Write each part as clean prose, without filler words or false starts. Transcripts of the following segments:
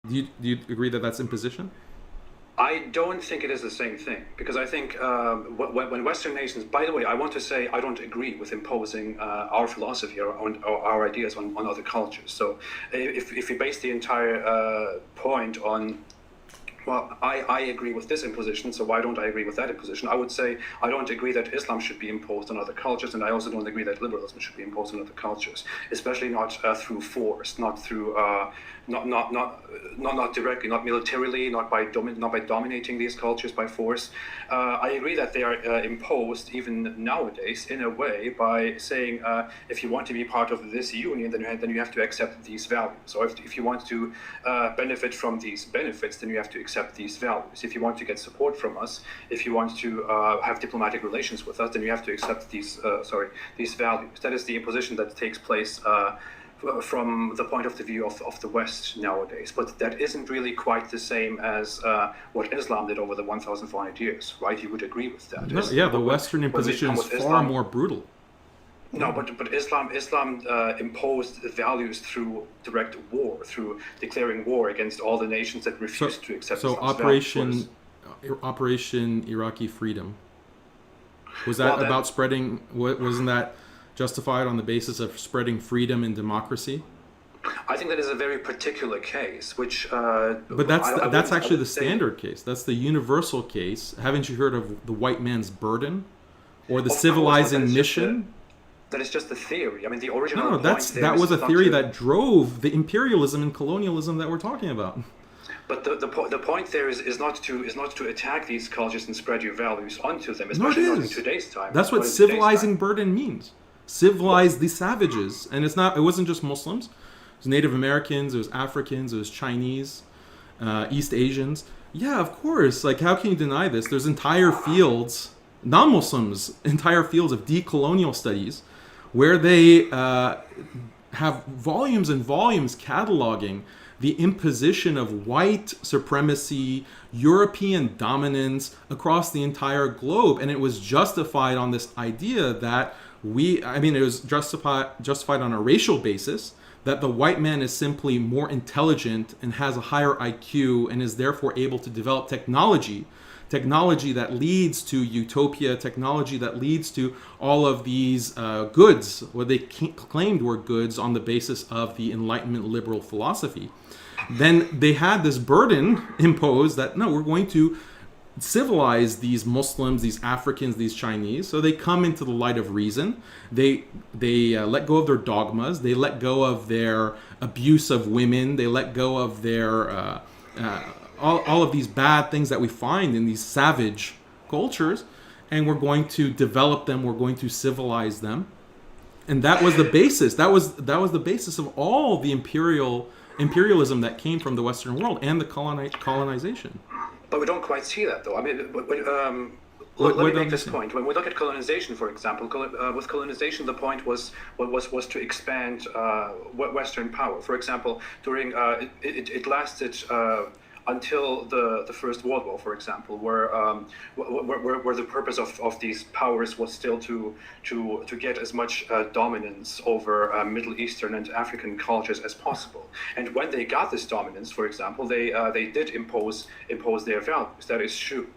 Do you agree that that's imposition? I don't think it is the same thing, because I think when Western nations, by the way, I want to say I don't agree with imposing our philosophy or our ideas on other cultures. So if we base the entire point on, well, I agree with this imposition, so why don't I agree with that imposition? I would say I don't agree that Islam should be imposed on other cultures, and I also don't agree that liberalism should be imposed on other cultures, especially not through force, not through not directly, not militarily, not by dominating these cultures by force. I agree that they are imposed even nowadays in a way by saying if you want to be part of this union, then you have to accept these values. Or if you want to benefit from these benefits, then you have to accept these values. If you want to get support from us, if you want to have diplomatic relations with us, then you have to accept these values. That is the imposition that takes place from the point of the view of the West nowadays. But that isn't really quite the same as what Islam did over the 1,400 years, right? You would agree with that? No, yeah, the Western imposition is far more brutal. No, but Islam imposed values through direct war, through declaring war against all the nations that refused to accept Islam's values. Operation Iraqi Freedom, was that about spreading? Wasn't that justified on the basis of spreading freedom and democracy? I think that is a very particular case, which. But that's actually the standard case. That's the universal case. Haven't you heard of the white man's burden, or the civilizing mission? That is just a theory. I mean, the original. No, that was a theory that drove the imperialism and colonialism that we're talking about. But the point there is not to attack these cultures and spread your values onto them, especially not in today's time. That's what civilizing burden means. Civilize the savages, and it wasn't just Muslims. It was Native Americans, it was Africans, it was Chinese, East Asians. Yeah, of course. Like, how can you deny this? There's entire fields, non-Muslims, entire fields of decolonial studies where they have volumes and volumes cataloging the imposition of white supremacy, European dominance across the entire globe. And it was justified on this idea that it was justified on a racial basis, that the white man is simply more intelligent and has a higher IQ and is therefore able to develop technology that leads to utopia, technology that leads to all of these goods, what they claimed were goods on the basis of the Enlightenment liberal philosophy. Then they had this burden imposed that, no, we're going to civilize these Muslims, these Africans, these Chinese. So they come into the light of reason. They let go of their dogmas. They let go of their abuse of women. They let go of their all of these bad things that we find in these savage cultures, and we're going to develop them. We're going to civilize them, and that was the basis. That was the basis of all the imperialism that came from the Western world and the colonization. But we don't quite see that, though. I mean, let me make this point. When we look at colonization, for example, with colonization, the point was to expand Western power. For example, during it lasted until the First World War, for example, where the purpose of these powers was still to get as much dominance over Middle Eastern and African cultures as possible. And when they got this dominance, for example, they did impose their values. That is true.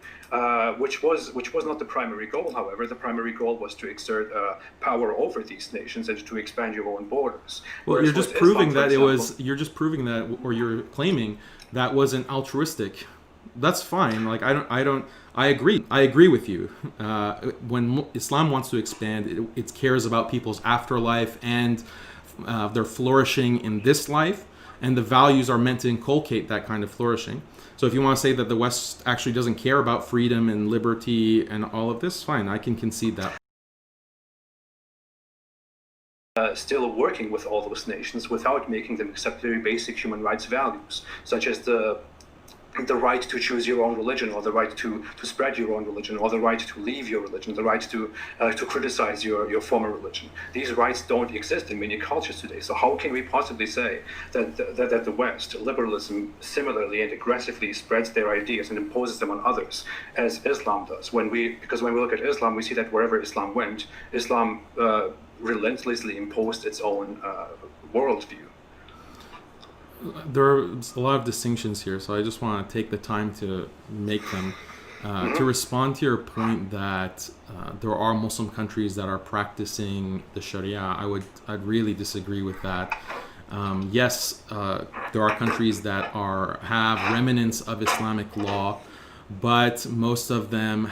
Which was not the primary goal. However, the primary goal was to exert power over these nations and to expand your own borders. Well, you're just proving that or you're claiming that wasn't altruistic. That's fine. Like, I agree with you. When Islam wants to expand, it cares about people's afterlife and their flourishing in this life, and the values are meant to inculcate that kind of flourishing. So if you want to say that the West actually doesn't care about freedom and liberty and all of this, fine, I can concede that. Still working with all those nations without making them accept very basic human rights values, such as the right to choose your own religion, or the right to spread your own religion, or the right to leave your religion, the right to criticize your former religion. These rights don't exist in many cultures today. So how can we possibly say that the West, liberalism, similarly and aggressively spreads their ideas and imposes them on others, as Islam does? Because when we look at Islam, we see that wherever Islam went, Islam relentlessly imposed its own worldview. There's a lot of distinctions here, so I just want to take the time to make them. To respond to your point that there are Muslim countries that are practicing the Sharia, I'd really disagree with that. Yes, there are countries that have remnants of Islamic law, but most of them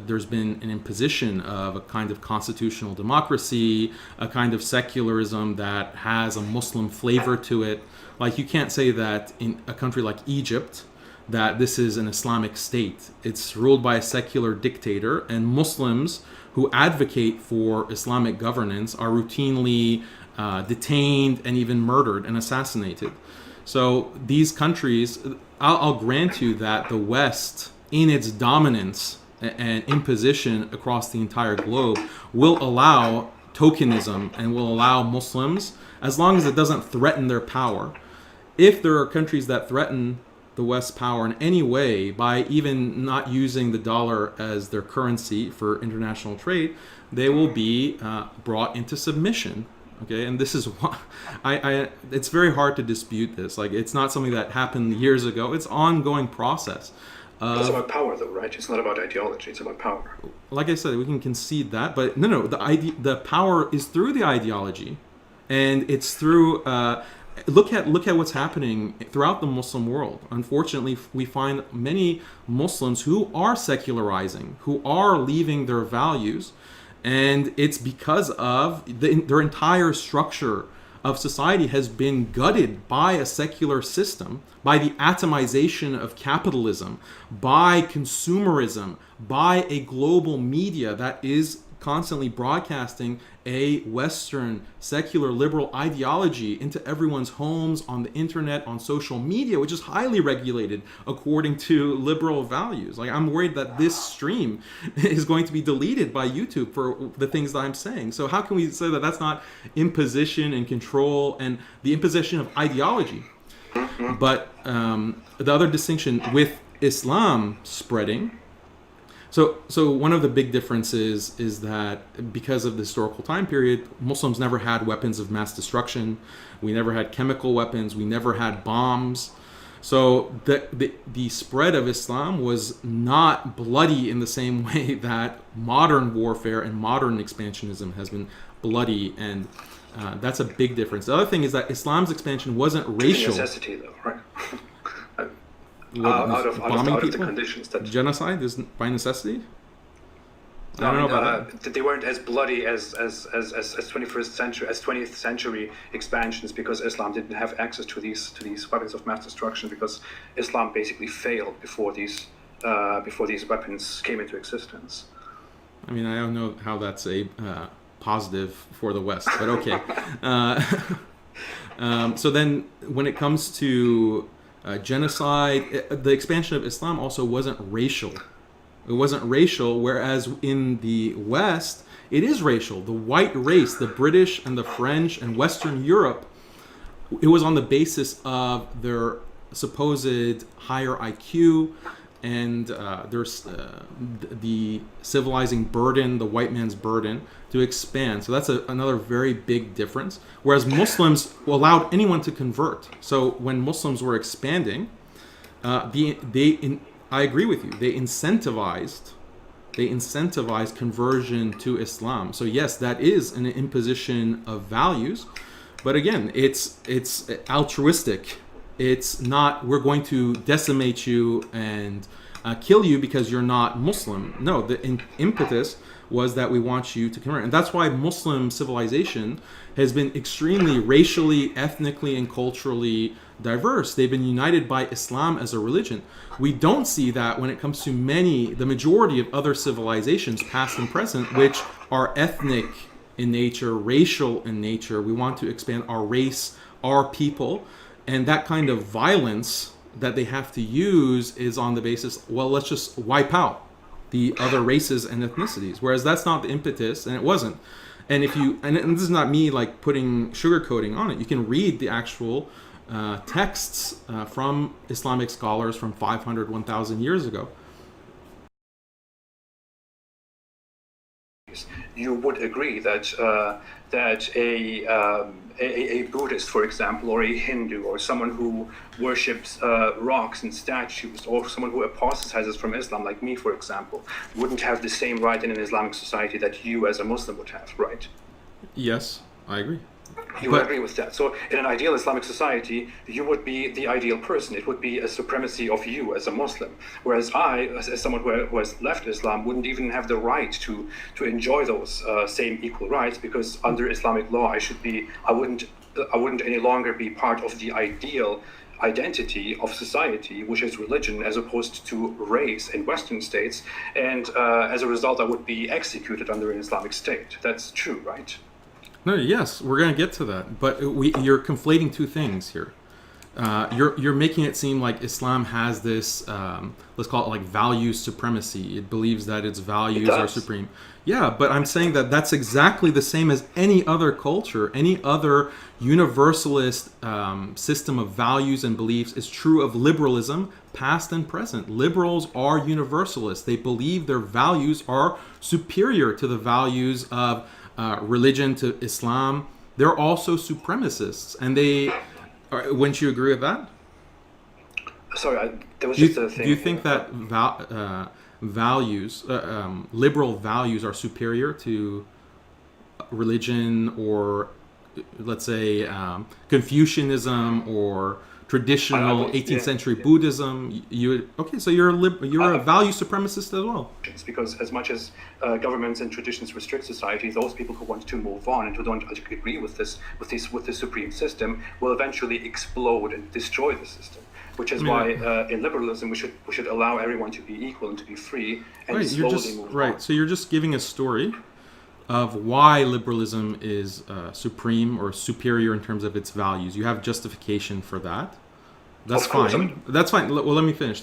there's been an imposition of a kind of constitutional democracy, a kind of secularism that has a Muslim flavor to it. Like, you can't say that in a country like Egypt that this is an Islamic state. It's ruled by a secular dictator, and Muslims who advocate for Islamic governance are routinely detained and even murdered and assassinated. So these countries, I'll grant you that the West, in its dominance and imposition across the entire globe, will allow tokenism and will allow Muslims, as long as it doesn't threaten their power. If there are countries that threaten the West's power in any way by even not using the dollar as their currency for international trade, they will be brought into submission. Okay, and this is why it's very hard to dispute this. Like, it's not something that happened years ago. It's an ongoing process. It's about power, though, right? It's not about ideology. It's about power. Like I said, we can concede that, but no. The power is through the ideology, and it's through. Look at what's happening throughout the Muslim world. Unfortunately, we find many Muslims who are secularizing, who are leaving their values, and it's because of their entire structure of society has been gutted by a secular system, by the atomization of capitalism, by consumerism, by a global media that is constantly broadcasting a Western secular liberal ideology into everyone's homes, on the internet, on social media, which is highly regulated according to liberal values. Like, I'm worried that this stream is going to be deleted by YouTube for the things that I'm saying. So how can we say that that's not imposition and control and the imposition of ideology? But the other distinction with Islam spreading, So one of the big differences is that because of the historical time period, Muslims never had weapons of mass destruction. We never had chemical weapons. We never had bombs. So the spread of Islam was not bloody in the same way that modern warfare and modern expansionism has been bloody, and that's a big difference. The other thing is that Islam's expansion wasn't racial. It's a necessity, though, right? Out of the conditions that genocide is by necessity. I don't know about that. They weren't as bloody as 20th century expansions, because Islam didn't have access to these weapons of mass destruction, because Islam basically failed before these weapons came into existence. I mean, I don't know how that's a positive for the West, but okay. So then, when it comes to genocide, the expansion of Islam also wasn't racial. It wasn't racial, whereas in the West, it is racial. The white race, the British and the French and Western Europe, it was on the basis of their supposed higher IQ and there's the civilizing burden, the white man's burden to expand. So that's another very big difference. Whereas Muslims allowed anyone to convert. So when Muslims were expanding, I agree with you. They incentivized conversion to Islam. So yes, that is an imposition of values, but again, it's altruistic. It's not, we're going to decimate you and kill you because you're not Muslim. No, the impetus was that we want you to convert. And that's why Muslim civilization has been extremely racially, ethnically, and culturally diverse. They've been united by Islam as a religion. We don't see that when it comes to the majority of other civilizations, past and present, which are ethnic in nature, racial in nature. We want to expand our race, our people. And that kind of violence that they have to use is on the basis, well, let's just wipe out the other races and ethnicities. Whereas that's not the impetus, and it wasn't. And and this is not me like putting sugarcoating on it. You can read the actual texts from Islamic scholars from 500, 1,000 years ago. you would agree that a Buddhist, for example, or a Hindu, or someone who worships rocks and statues, or someone who apostatizes from Islam, like me, for example, wouldn't have the same right in an Islamic society that you as a Muslim would have, right? Yes, I agree. You would agree with that. So in an ideal Islamic society, you would be the ideal person. It would be a supremacy of you as a Muslim. Whereas I, as someone who has left Islam, wouldn't even have the right to enjoy those same equal rights, because under Islamic law, I wouldn't any longer be part of the ideal identity of society, which is religion, as opposed to race in Western states. And as a result, I would be executed under an Islamic state. That's true, right? No, yes, we're going to get to that, but you're conflating two things here. You're making it seem like Islam has this, let's call it like value supremacy. It believes that its values are supreme. Yeah, but I'm saying that that's exactly the same as any other culture, any other universalist system of values and beliefs is true of liberalism, past and present. Liberals are universalists. They believe their values are superior to the values of religion, to Islam. They're also supremacists, and they wouldn't you agree with that? Sorry, there was just a thing. Do you think that values, liberal values, are superior to religion, or let's say Confucianism, or traditional 18th century Buddhism? So you're a value supremacist as well. Because as much as governments and traditions restrict society, those people who want to move on and who don't agree with this supreme system will eventually explode and destroy the system. Which is why in liberalism we should allow everyone to be equal and to be free and slowly move on. Right. So you're just giving a story of why liberalism is supreme or superior in terms of its values. You have justification for that. That's fine. That's fine. Well, let me finish.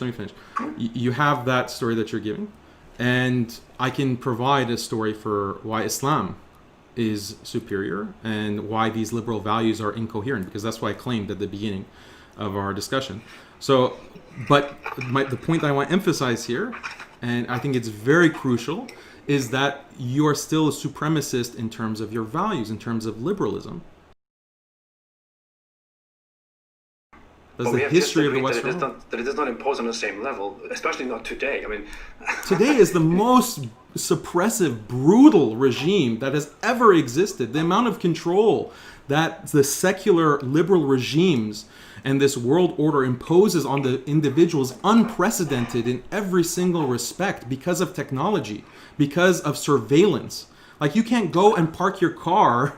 You have that story that you're giving, and I can provide a story for why Islam is superior and why these liberal values are incoherent, because that's what I claimed at the beginning of our discussion. So, but the point that I want to emphasize here, and I think it's very crucial, is that you are still a supremacist in terms of your values, in terms of liberalism. That's the history of the Western world. That it does not impose on the same level, especially not today. I mean, today is the most suppressive, brutal regime that has ever existed. The amount of control that the secular liberal regimes and this world order imposes on the individual is unprecedented in every single respect, because of technology, because of surveillance. Like, you can't go and park your car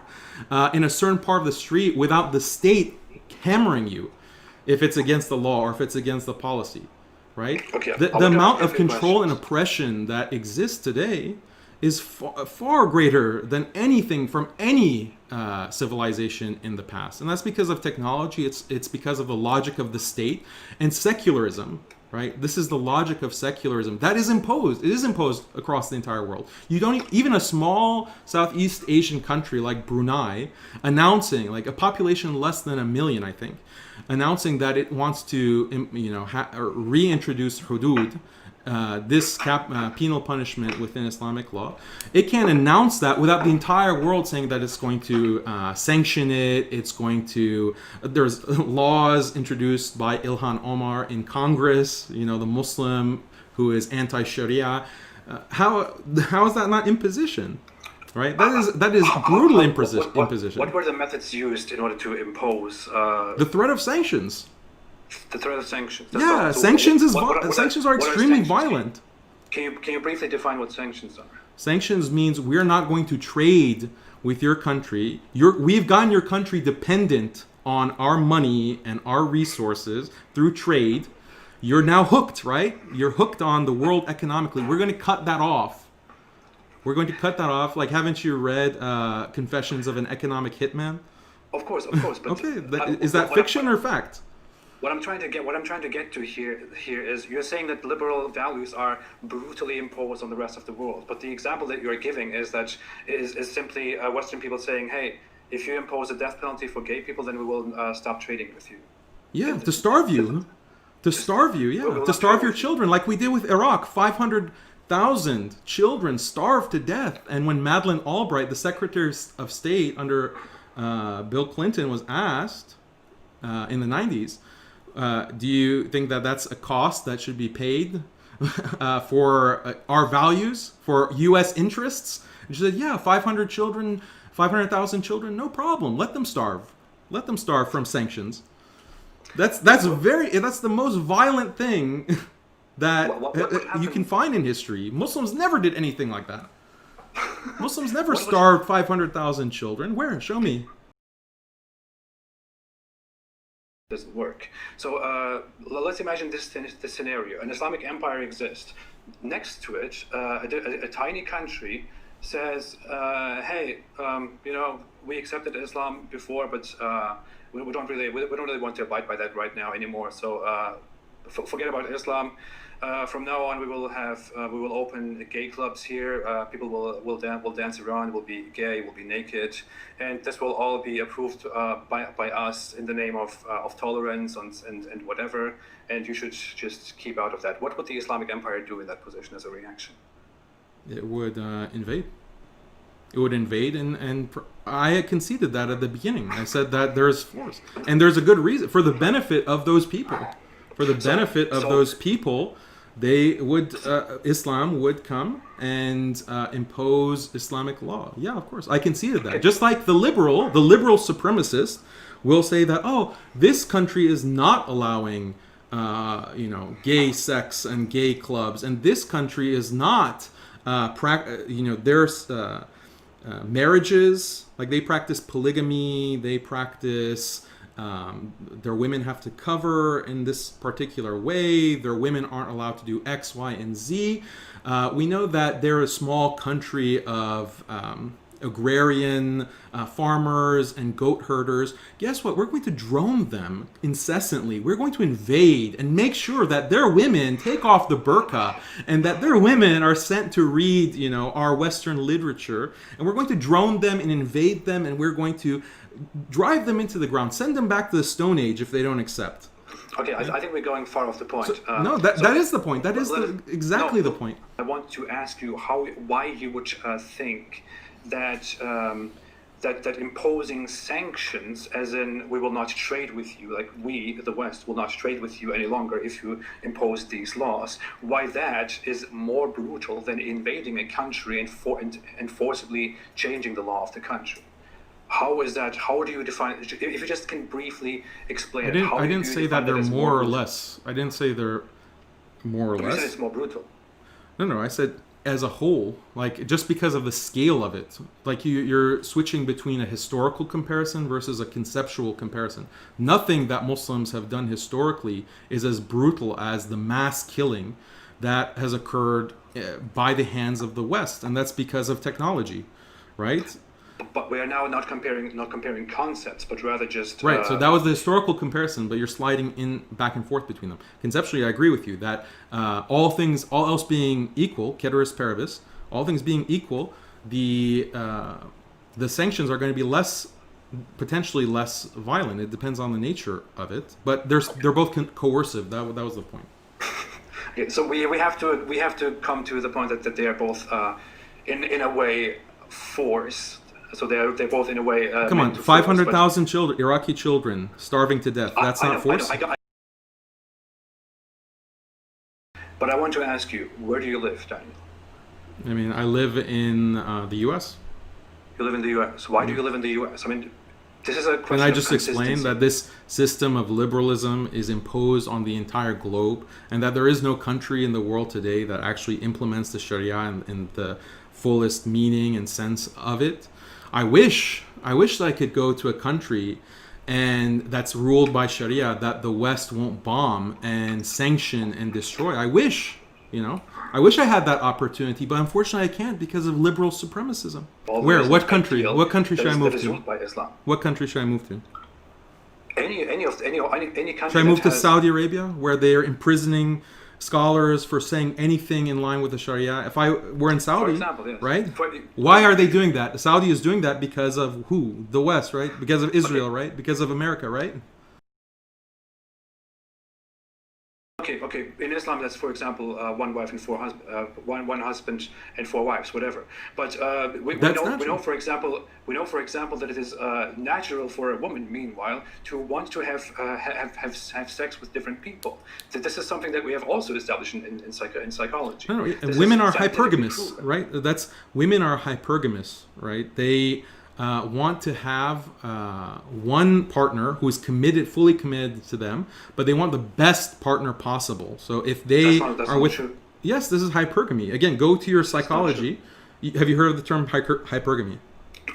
in a certain part of the street without the state hammering you if it's against the law or if it's against the policy, right? Okay, the amount of control and oppression that exists today is far greater than anything from any civilization in the past. And that's because of technology. It's because of the logic of the state and secularism, right? This is the logic of secularism that is imposed. It is imposed across the entire world. You don't even a small Southeast Asian country like Brunei announcing, like a population less than 1 million, I think, announcing that it wants to, reintroduce hudud, this penal punishment within Islamic law. It can't announce that without the entire world saying that it's going to sanction it. It's going to. There's laws introduced by Ilhan Omar in Congress. The Muslim who is anti-Sharia. How is that not imposition? Right? That is brutal imposition. What were the methods used in order to impose? The threat of sanctions. The threat of sanctions. Sanctions are extremely violent. Can you briefly define what sanctions are? Sanctions means we're not going to trade with your country. We've gotten your country dependent on our money and our resources through trade. You're now hooked, right? You're hooked on the world economically. We're going to cut that off. Like, haven't you read Confessions of an Economic Hitman? Of course. But okay, is that fiction or fact? What I'm trying to get to here is, you're saying that liberal values are brutally imposed on the rest of the world. But the example that you're giving is simply Western people saying, hey, if you impose a death penalty for gay people, then we will stop trading with you. Yeah, to starve you. To starve you, yeah. To starve your children, like we did with Iraq. 500 500,000 children starved to death. And when Madeleine Albright, the Secretary of State under Bill Clinton, was asked in the 90s, do you think that that's a cost that should be paid for our values, for U.S. interests? And she said, yeah, 500,000 children, no problem. Let them starve. Let them starve from sanctions. That's the most violent thing that you can find in history. Muslims never did anything like that. Muslims never starved 500,000 children. Where? Show me. Doesn't work. So let's imagine this scenario. An Islamic empire exists. Next to it, a tiny country says, "Hey, we accepted Islam before, but we don't really want to abide by that right now anymore. So forget about Islam. From now on, we will open gay clubs here. People will dance around. Will be gay. Will be naked, and this will all be approved by us in the name of tolerance and whatever. And you should just keep out of that." What would the Islamic Empire do in that position as a reaction? It would invade. It would invade, and I conceded that at the beginning. I said that there's force, and there's a good reason for the benefit of those people. For the benefit of those people, they would Islam would come and impose Islamic law. Yeah, of course, I conceded that. Just like the liberal supremacist will say that, oh, this country is not allowing gay sex and gay clubs, and this country is not there's marriages, like they practice polygamy, they practice their women have to cover in this particular way, their women aren't allowed to do X, Y, and Z. We know that they're a small country of agrarian farmers and goat herders. Guess what? We're going to drone them incessantly. We're going to invade and make sure that their women take off the burqa and that their women are sent to read, our Western literature. And we're going to drone them and invade them, and we're going to drive them into the ground, send them back to the Stone Age if they don't accept. Okay, I think we're going far off the point. No, that is the point. That is exactly the point. I want to ask you why you would think that that imposing sanctions, as in we will not trade with you, like we, the West, will not trade with you any longer if you impose these laws, why that is more brutal than invading a country and forcibly changing the law of the country. How is that? How do you define it? If you just can briefly explain it. I didn't say that they're more or less. I didn't say they're more or less. You said it's more brutal. No, I said as a whole, like just because of the scale of it, like you're switching between a historical comparison versus a conceptual comparison. Nothing that Muslims have done historically is as brutal as the mass killing that has occurred by the hands of the West, and that's because of technology, right? But we are now not comparing concepts, but rather just right. So that was the historical comparison, but you're sliding in back and forth between them. Conceptually, I agree with you that all else being equal, ceteris paribus, all things being equal, the sanctions are going to be potentially less violent. It depends on the nature of it, but they're both coercive. That was the point. Okay, so we have to come to the point that they are both in a way forced. So they're both in a way. Come on, 500,000 children, Iraqi children, starving to death. That's not force. But I want to ask you, where do you live, Daniel? I mean, I live in the U.S. You live in the U.S. Why do you live in the U.S.? I mean, this is a question. Can I just explain that this system of liberalism is imposed on the entire globe, and that there is no country in the world today that actually implements the Sharia in the fullest meaning and sense of it? I wish that I could go to a country and that's ruled by Sharia that the West won't bomb and sanction and destroy. I wish I had that opportunity, but unfortunately I can't because of liberal supremacism. Where? What country? What country should I move to? What country should I move to? Any country. Should I move to Saudi Arabia, where they are imprisoning scholars for saying anything in line with the Sharia? If I were in Saudi, example, yes. Right? Why are they doing that? Saudi is doing that because of who? The West, right? Because of Israel, right? Because of America, right? Okay. In Islam, that's, for example, one wife and one husband and four wives, whatever. But we know, for example, that it is natural for a woman, meanwhile, to want to have sex with different people. That this is something that we have also established in psychology. No, women are hypergamous, right? Women are hypergamous, right? They want to have one partner who is fully committed to them, but they want the best partner possible. So if they are with, true. Yes, this is hypergamy. Again, go to your psychology. Have you heard of the term hypergamy?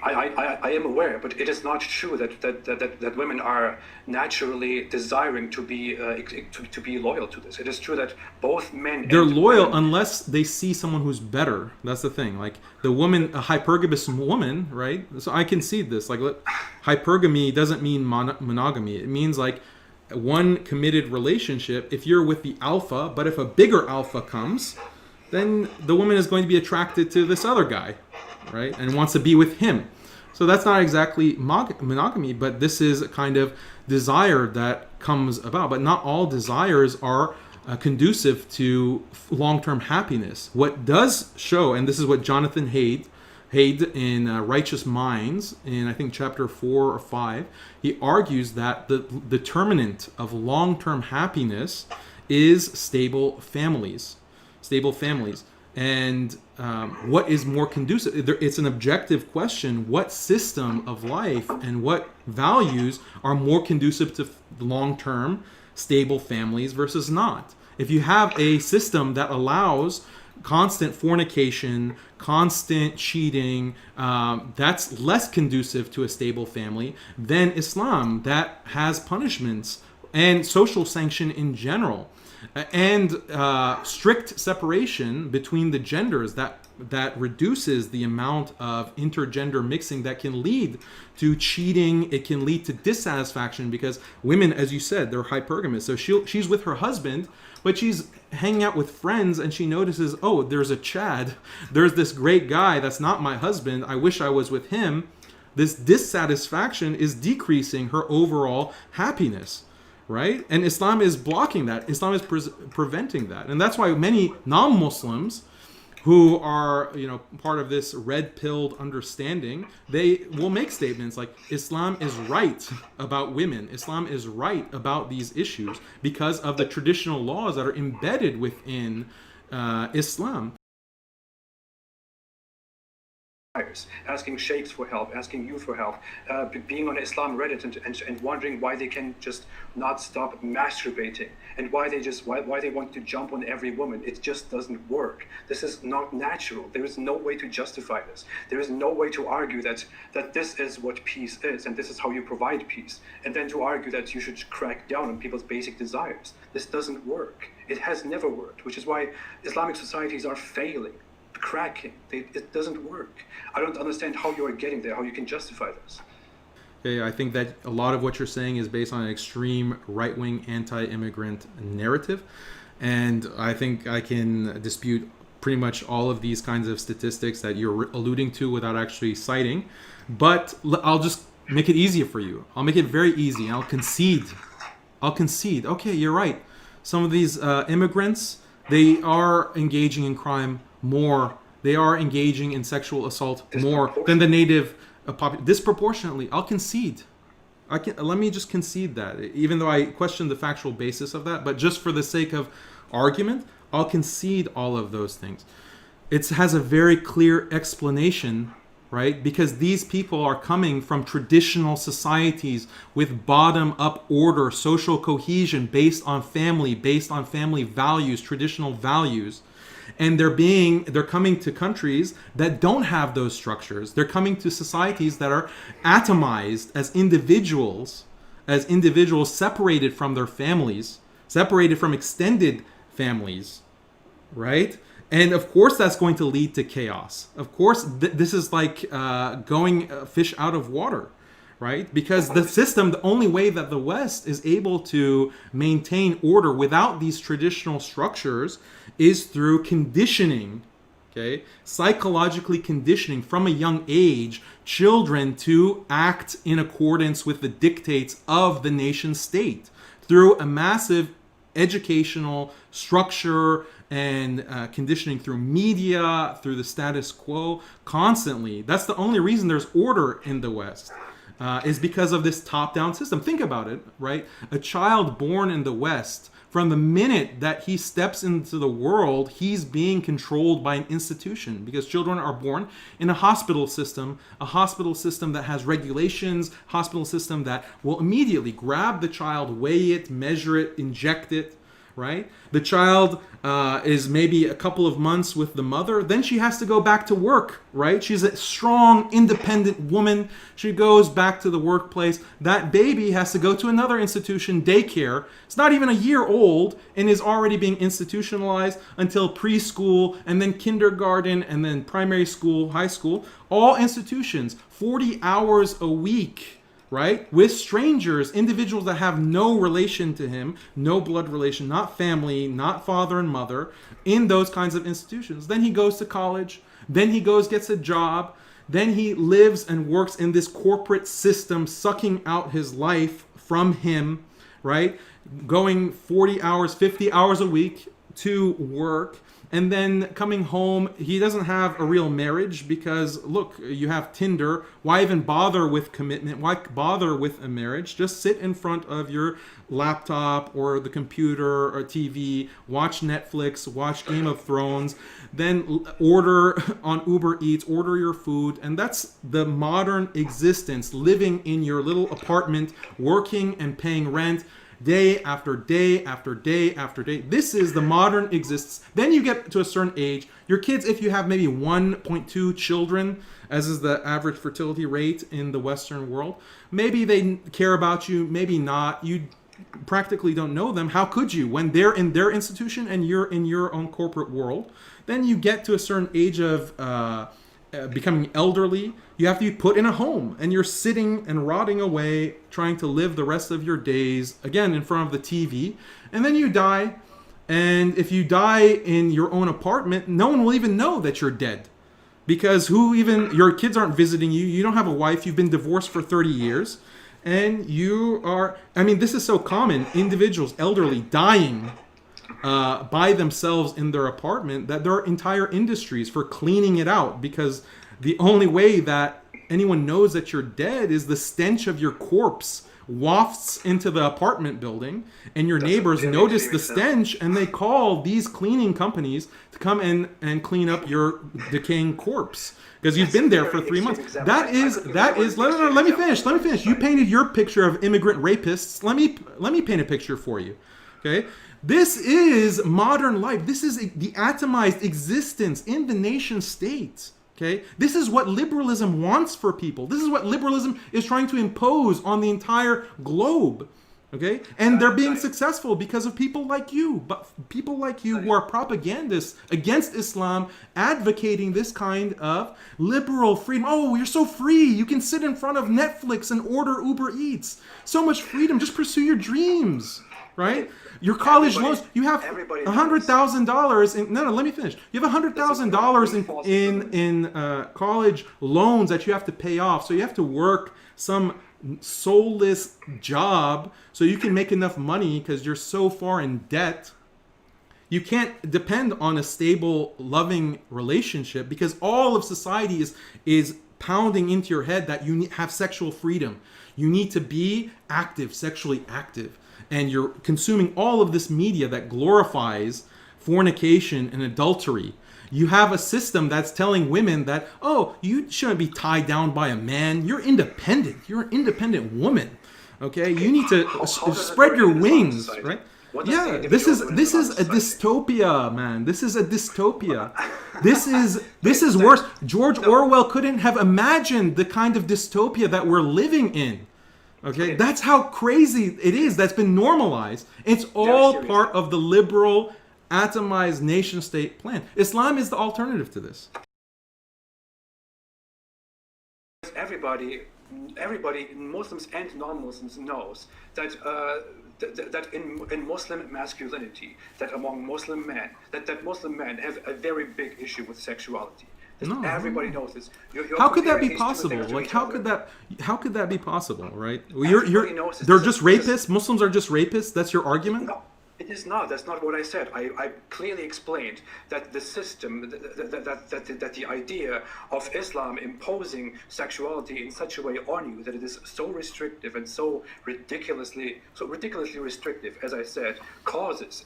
I am aware, but it is not true that women are naturally desiring to be loyal to this. It is true that both men they're loyal unless they see someone who's better. That's the thing. Like the woman, a hypergamous woman, right? So I concede this. Like hypergamy doesn't mean monogamy. It means like one committed relationship. If you're with the alpha, but if a bigger alpha comes, then the woman is going to be attracted to this other guy, right? And wants to be with him. So that's not exactly monogamy, but this is a kind of desire that comes about. But not all desires are conducive to long-term happiness. What does show, and this is what Jonathan Haidt in Righteous Minds, in I think chapter 4 or 5, he argues that the determinant of long-term happiness is stable families. And what is more conducive? It's an objective question. What system of life and what values are more conducive to long-term stable families versus not? If you have a system that allows constant fornication, constant cheating, that's less conducive to a stable family than Islam, that has punishments and social sanction in general. And strict separation between the genders that reduces the amount of intergender mixing that can lead to cheating. It can lead to dissatisfaction because women, as you said, they're hypergamous. So she's with her husband, but she's hanging out with friends and she notices, oh, there's a Chad. There's this great guy that's not my husband. I wish I was with him. This dissatisfaction is decreasing her overall happiness. Right? And Islam is blocking that. Islam is preventing that. And that's why many non-Muslims who are, part of this red-pilled understanding, they will make statements like Islam is right about women. Islam is right about these issues because of the traditional laws that are embedded within Islam. Asking sheikhs for help, asking you for help, being on Islam Reddit and wondering why they can just not stop masturbating and why they want to jump on every woman. It just doesn't work. This is not natural. There is no way to justify this. There is no way to argue that this is what peace is and this is how you provide peace, and then to argue that you should crack down on people's basic desires. This doesn't work. It has never worked, which is why Islamic societies are failing. Cracking. It doesn't work. I don't understand how you are getting there, how you can justify this. Yeah, I think that a lot of what you're saying is based on an extreme right-wing anti-immigrant narrative. And I think I can dispute pretty much all of these kinds of statistics that you're alluding to without actually citing. But I'll just make it easier for you. I'll make it very easy. I'll concede. Okay, you're right. Some of these immigrants, they are engaging in crime more. They are engaging in sexual assault more than the native population. Disproportionately. I'll concede. Let me just concede that, even though I question the factual basis of that, but just for the sake of argument, I'll concede all of those things. It has a very clear explanation, right? Because these people are coming from traditional societies with bottom-up order, social cohesion based on family values, traditional values. And they're coming to countries that don't have those structures. They're coming to societies that are atomized as individuals separated from their families, separated from extended families, right? And of course that's going to lead to chaos. Of course, this is like going fish out of water, right? Because the only way that the West is able to maintain order without these traditional structures is through conditioning, okay? Psychologically conditioning from a young age children to act in accordance with the dictates of the nation state through a massive educational structure and conditioning through media, through the status quo, constantly. That's the only reason there's order in the West, is because of this top-down system. Think about it, right? A child born in the West, from the minute that he steps into the world, he's being controlled by an institution, because children are born in a hospital system that has regulations, hospital system that will immediately grab the child, weigh it, measure it, inject it, right? The child is maybe a couple of months with the mother. Then she has to go back to work, right? She's a strong, independent woman. She goes back to the workplace. That baby has to go to another institution, daycare. It's not even a year old and is already being institutionalized until preschool and then kindergarten and then primary school, high school. All institutions, 40 hours a week, right? With strangers, individuals that have no relation to him, no blood relation, not family, not father and mother, in those kinds of institutions. Then he goes to college, then he gets a job, then he lives and works in this corporate system, sucking out his life from him, right? Going 40 hours, 50 hours a week to work. And then coming home, he doesn't have a real marriage because, look, you have Tinder. Why even bother with commitment? Why bother with a marriage? Just sit in front of your laptop or the computer or TV, watch Netflix, watch Game of Thrones, then order on Uber Eats, order your food. And that's the modern existence, living in your little apartment, working and paying rent, day after day after day after day. This is the modern existence. Then you get to a certain age. Your kids, if you have maybe 1.2 children, as is the average fertility rate in the Western world, maybe they care about you, maybe not. You practically don't know them. How could you when they're in their institution and you're in your own corporate world? Then you get to a certain age of becoming elderly. You have to be put in a home and you're sitting and rotting away trying to live the rest of your days, again, in front of the TV. And then you die. And if you die in your own apartment, no one will even know that you're dead. Because your kids aren't visiting you. You don't have a wife. You've been divorced for 30 years. And this is so common. Individuals, elderly, dying by themselves in their apartment, that there are entire industries for cleaning it out, because the only way that anyone knows that you're dead is the stench of your corpse wafts into the apartment building, and your neighbors notice the stench and they call these cleaning companies to come in and clean up your decaying corpse because you've been there for 3 months. That is let me finish. You painted your picture of immigrant rapists. Let me paint a picture for you. Okay? This is modern life. This is the atomized existence in the nation state. Okay? This is what liberalism wants for people. This is what liberalism is trying to impose on the entire globe. Okay? And they're being successful because of people like you. But people like you who are propagandists against Islam, advocating this kind of liberal freedom. Oh, you're so free. You can sit in front of Netflix and order Uber Eats. So much freedom. Just pursue your dreams. Right? Your college loans, you have $100,000 in, no, let me finish. You have $100,000 in college loans that you have to pay off. So you have to work some soulless job so you can make enough money because you're so far in debt. You can't depend on a stable, loving relationship because all of society is pounding into your head that you have sexual freedom. You need to be active, sexually active. And you're consuming all of this media that glorifies fornication and adultery. You have a system that's telling women that, oh, you shouldn't be tied down by a man. You're independent. You're an independent woman. Okay? You need to spread your wings, right? Yeah, this is a dystopia, man. This is a dystopia. This is worse. George Orwell couldn't have imagined the kind of dystopia that we're living in. Okay, that's how crazy it is. That's been normalized. It's all part of the liberal, atomized nation-state plan. Islam is the alternative to this. Everybody, Muslims and non-Muslims knows that that in Muslim masculinity, that among Muslim men, that Muslim men have a very big issue with sexuality. No, everybody knows this. How could that be possible? Like, how could that be possible? Right? They're just rapists. Muslims are just rapists. That's your argument? No. It is not. That's not what I said. I clearly explained that the system, that the idea of Islam imposing sexuality in such a way on you that it is so restrictive and so ridiculously restrictive, as I said, causes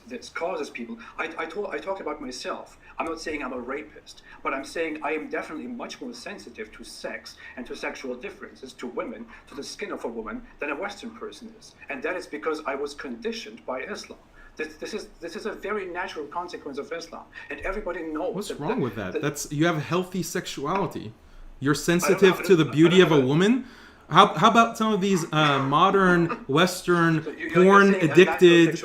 people. I talk about myself. I'm not saying I'm a rapist, but I'm saying I am definitely much more sensitive to sex and to sexual differences, to women, to the skin of a woman, than a Western person is, and that is because I was conditioned by Islam. This is a very natural consequence of Islam, and everybody knows. What's wrong with that? That's you have healthy sexuality. You're sensitive to the beauty of a woman. How about some of these modern Western porn addicted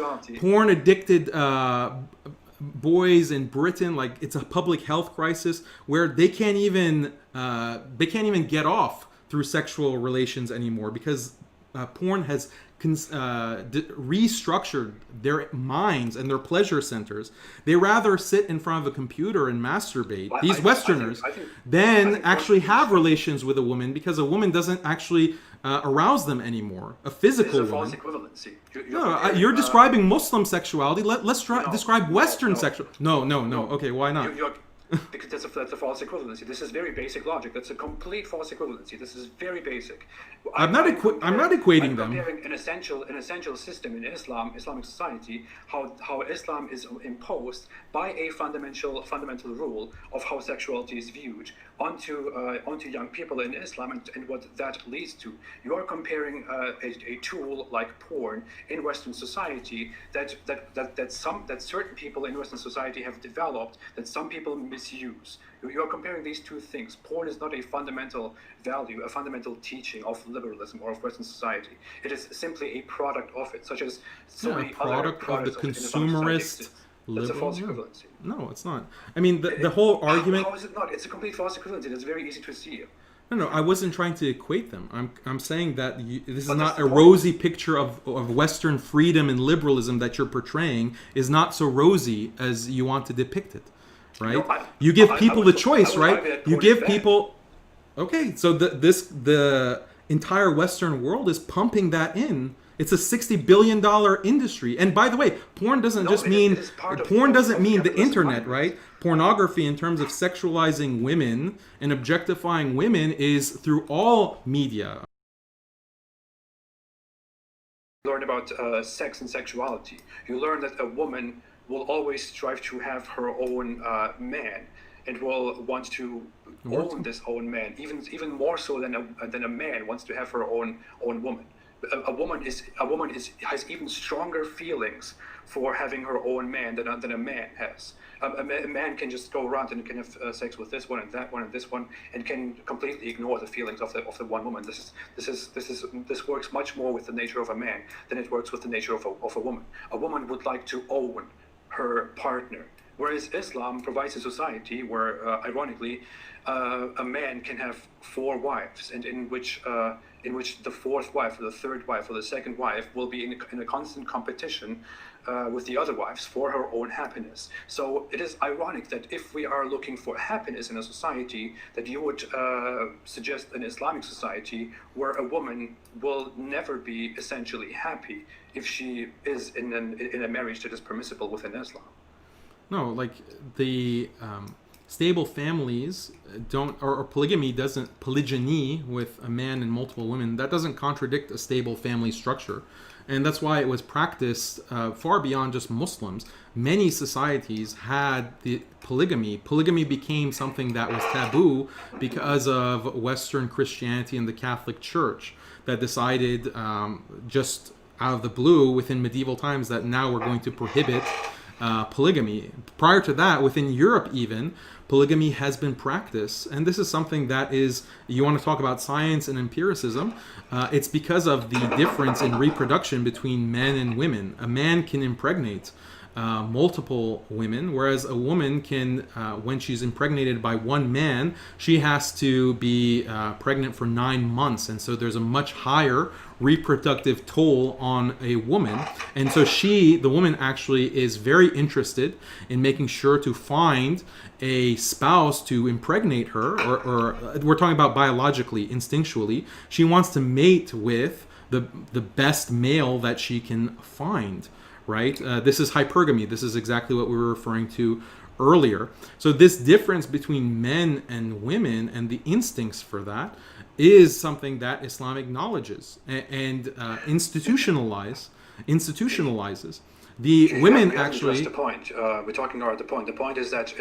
boys in Britain? Like, it's a public health crisis where they can't even get off through sexual relations anymore because porn has restructured their minds and their pleasure centers. They rather sit in front of a computer and masturbate, these Westerners, than actually have relations with a woman, because a woman doesn't actually arouse them anymore. A physical woman. False equivalency. You're describing Muslim sexuality. Let's describe Western sexuality. No. Okay, why not? Because that's a false equivalency. This is very basic logic. That's a complete false equivalency. This is very basic. I'm not equating them. I'm comparing an essential system in Islamic society, how Islam is imposed by a fundamental rule of how sexuality is viewed onto young people in Islam, and what that leads to. You are comparing a tool like porn in Western society that certain people in Western society have developed, that some people misuse. You are comparing these two things. Porn is not a fundamental value, a fundamental teaching of liberalism or of Western society. It is simply a product of it, such as so many other products of the consumerist. That's a false equivalency. No, it's not. I mean, the whole argument. How is it not? It's a complete false equivalency. That's very easy to see. No, I wasn't trying to equate them. I'm saying that this is not a rosy picture of Western freedom and liberalism that you're portraying is not so rosy as you want to depict it, right? No, you give people the choice, right? You give people. Okay, so the entire Western world is pumping that in. It's a $60 billion industry. And by the way, porn doesn't mean the internet, right? Pornography, in terms of sexualizing women and objectifying women, is through all media. You learn about sex and sexuality. You learn that a woman will always strive to have her own man, and will want to own this own man, even more so than a man wants to have her own woman. A woman has even stronger feelings for having her own man than a man has. A man can just go around and can have sex with this one and that one and this one, and can completely ignore the feelings of the one woman. This works much more with the nature of a man than it works with the nature of a woman. A woman would like to own her partner, whereas Islam provides a society where, ironically, a man can have 4 wives, and in which the 4th wife or the 3rd wife or the 2nd wife will be in a constant competition with the other wives for her own happiness. So it is ironic that if we are looking for happiness in a society, that you would suggest an Islamic society where a woman will never be essentially happy if she is in a marriage that is permissible within Islam. No, like the stable families don't, or polygyny with a man and multiple women, that doesn't contradict a stable family structure. And that's why it was practiced far beyond just Muslims. Many societies had the polygamy. Polygamy became something that was taboo because of Western Christianity and the Catholic Church that decided just out of the blue within medieval times that now we're going to prohibit polygamy. Prior to that, within Europe even, polygamy has been practiced. And this is something that is, you want to talk about science and empiricism, it's because of the difference in reproduction between men and women. A man can impregnate multiple women, whereas a woman can, when she's impregnated by one man, she has to be pregnant for 9 months. And so there's a much higher reproductive toll on a woman. And so the woman actually is very interested in making sure to find a spouse to impregnate her, or we're talking about biologically, instinctually. She wants to mate with the best male that she can find, right? This is hypergamy. This is exactly what we were referring to earlier. So this difference between men and women and the instincts for that is something that Islam acknowledges and institutionalizes. The women actually. The point we're talking about the point. The point is that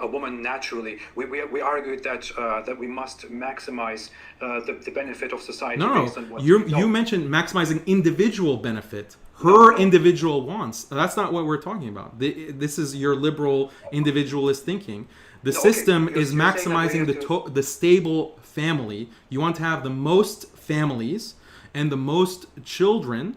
a woman naturally. We argued that we must maximize the benefit of society. No, based on what you mentioned maximizing individual benefit. Her individual wants. That's not what we're talking about. This is your liberal individualist thinking. The system is maximizing the stable family. You want to have the most families and the most children,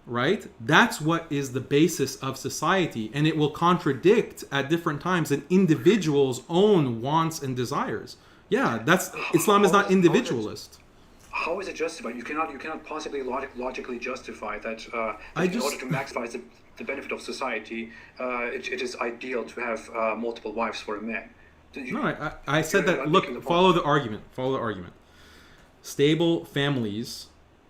right? That's what is the basis of society, and it will contradict at different times an individual's own wants and desires. Yeah, Islam is not individualist. How is it justified? You cannot possibly logically justify that in order to maximize the benefit of society, it is ideal to have multiple wives for a man. I said that. Look, follow the argument. Stable families.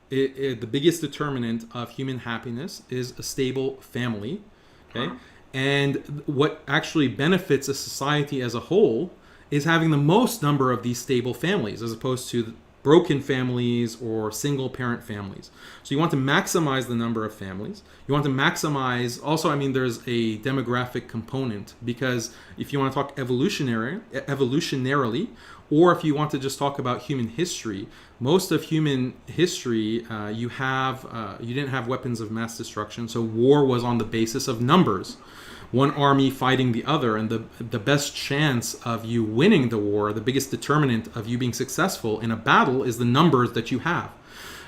The biggest determinant of human happiness is a stable family. Okay, and what actually benefits a society as a whole is having the most number of these stable families, as opposed to broken families or single parent families. So you want to maximize the number of families. You want to maximize also, there's a demographic component, because if you want to talk evolutionarily, or if you want to just talk about human history, most of human history, you didn't have weapons of mass destruction. So war was on the basis of numbers. One army fighting the other, and the best chance of you winning the war, the biggest determinant of you being successful in a battle, is the numbers that you have.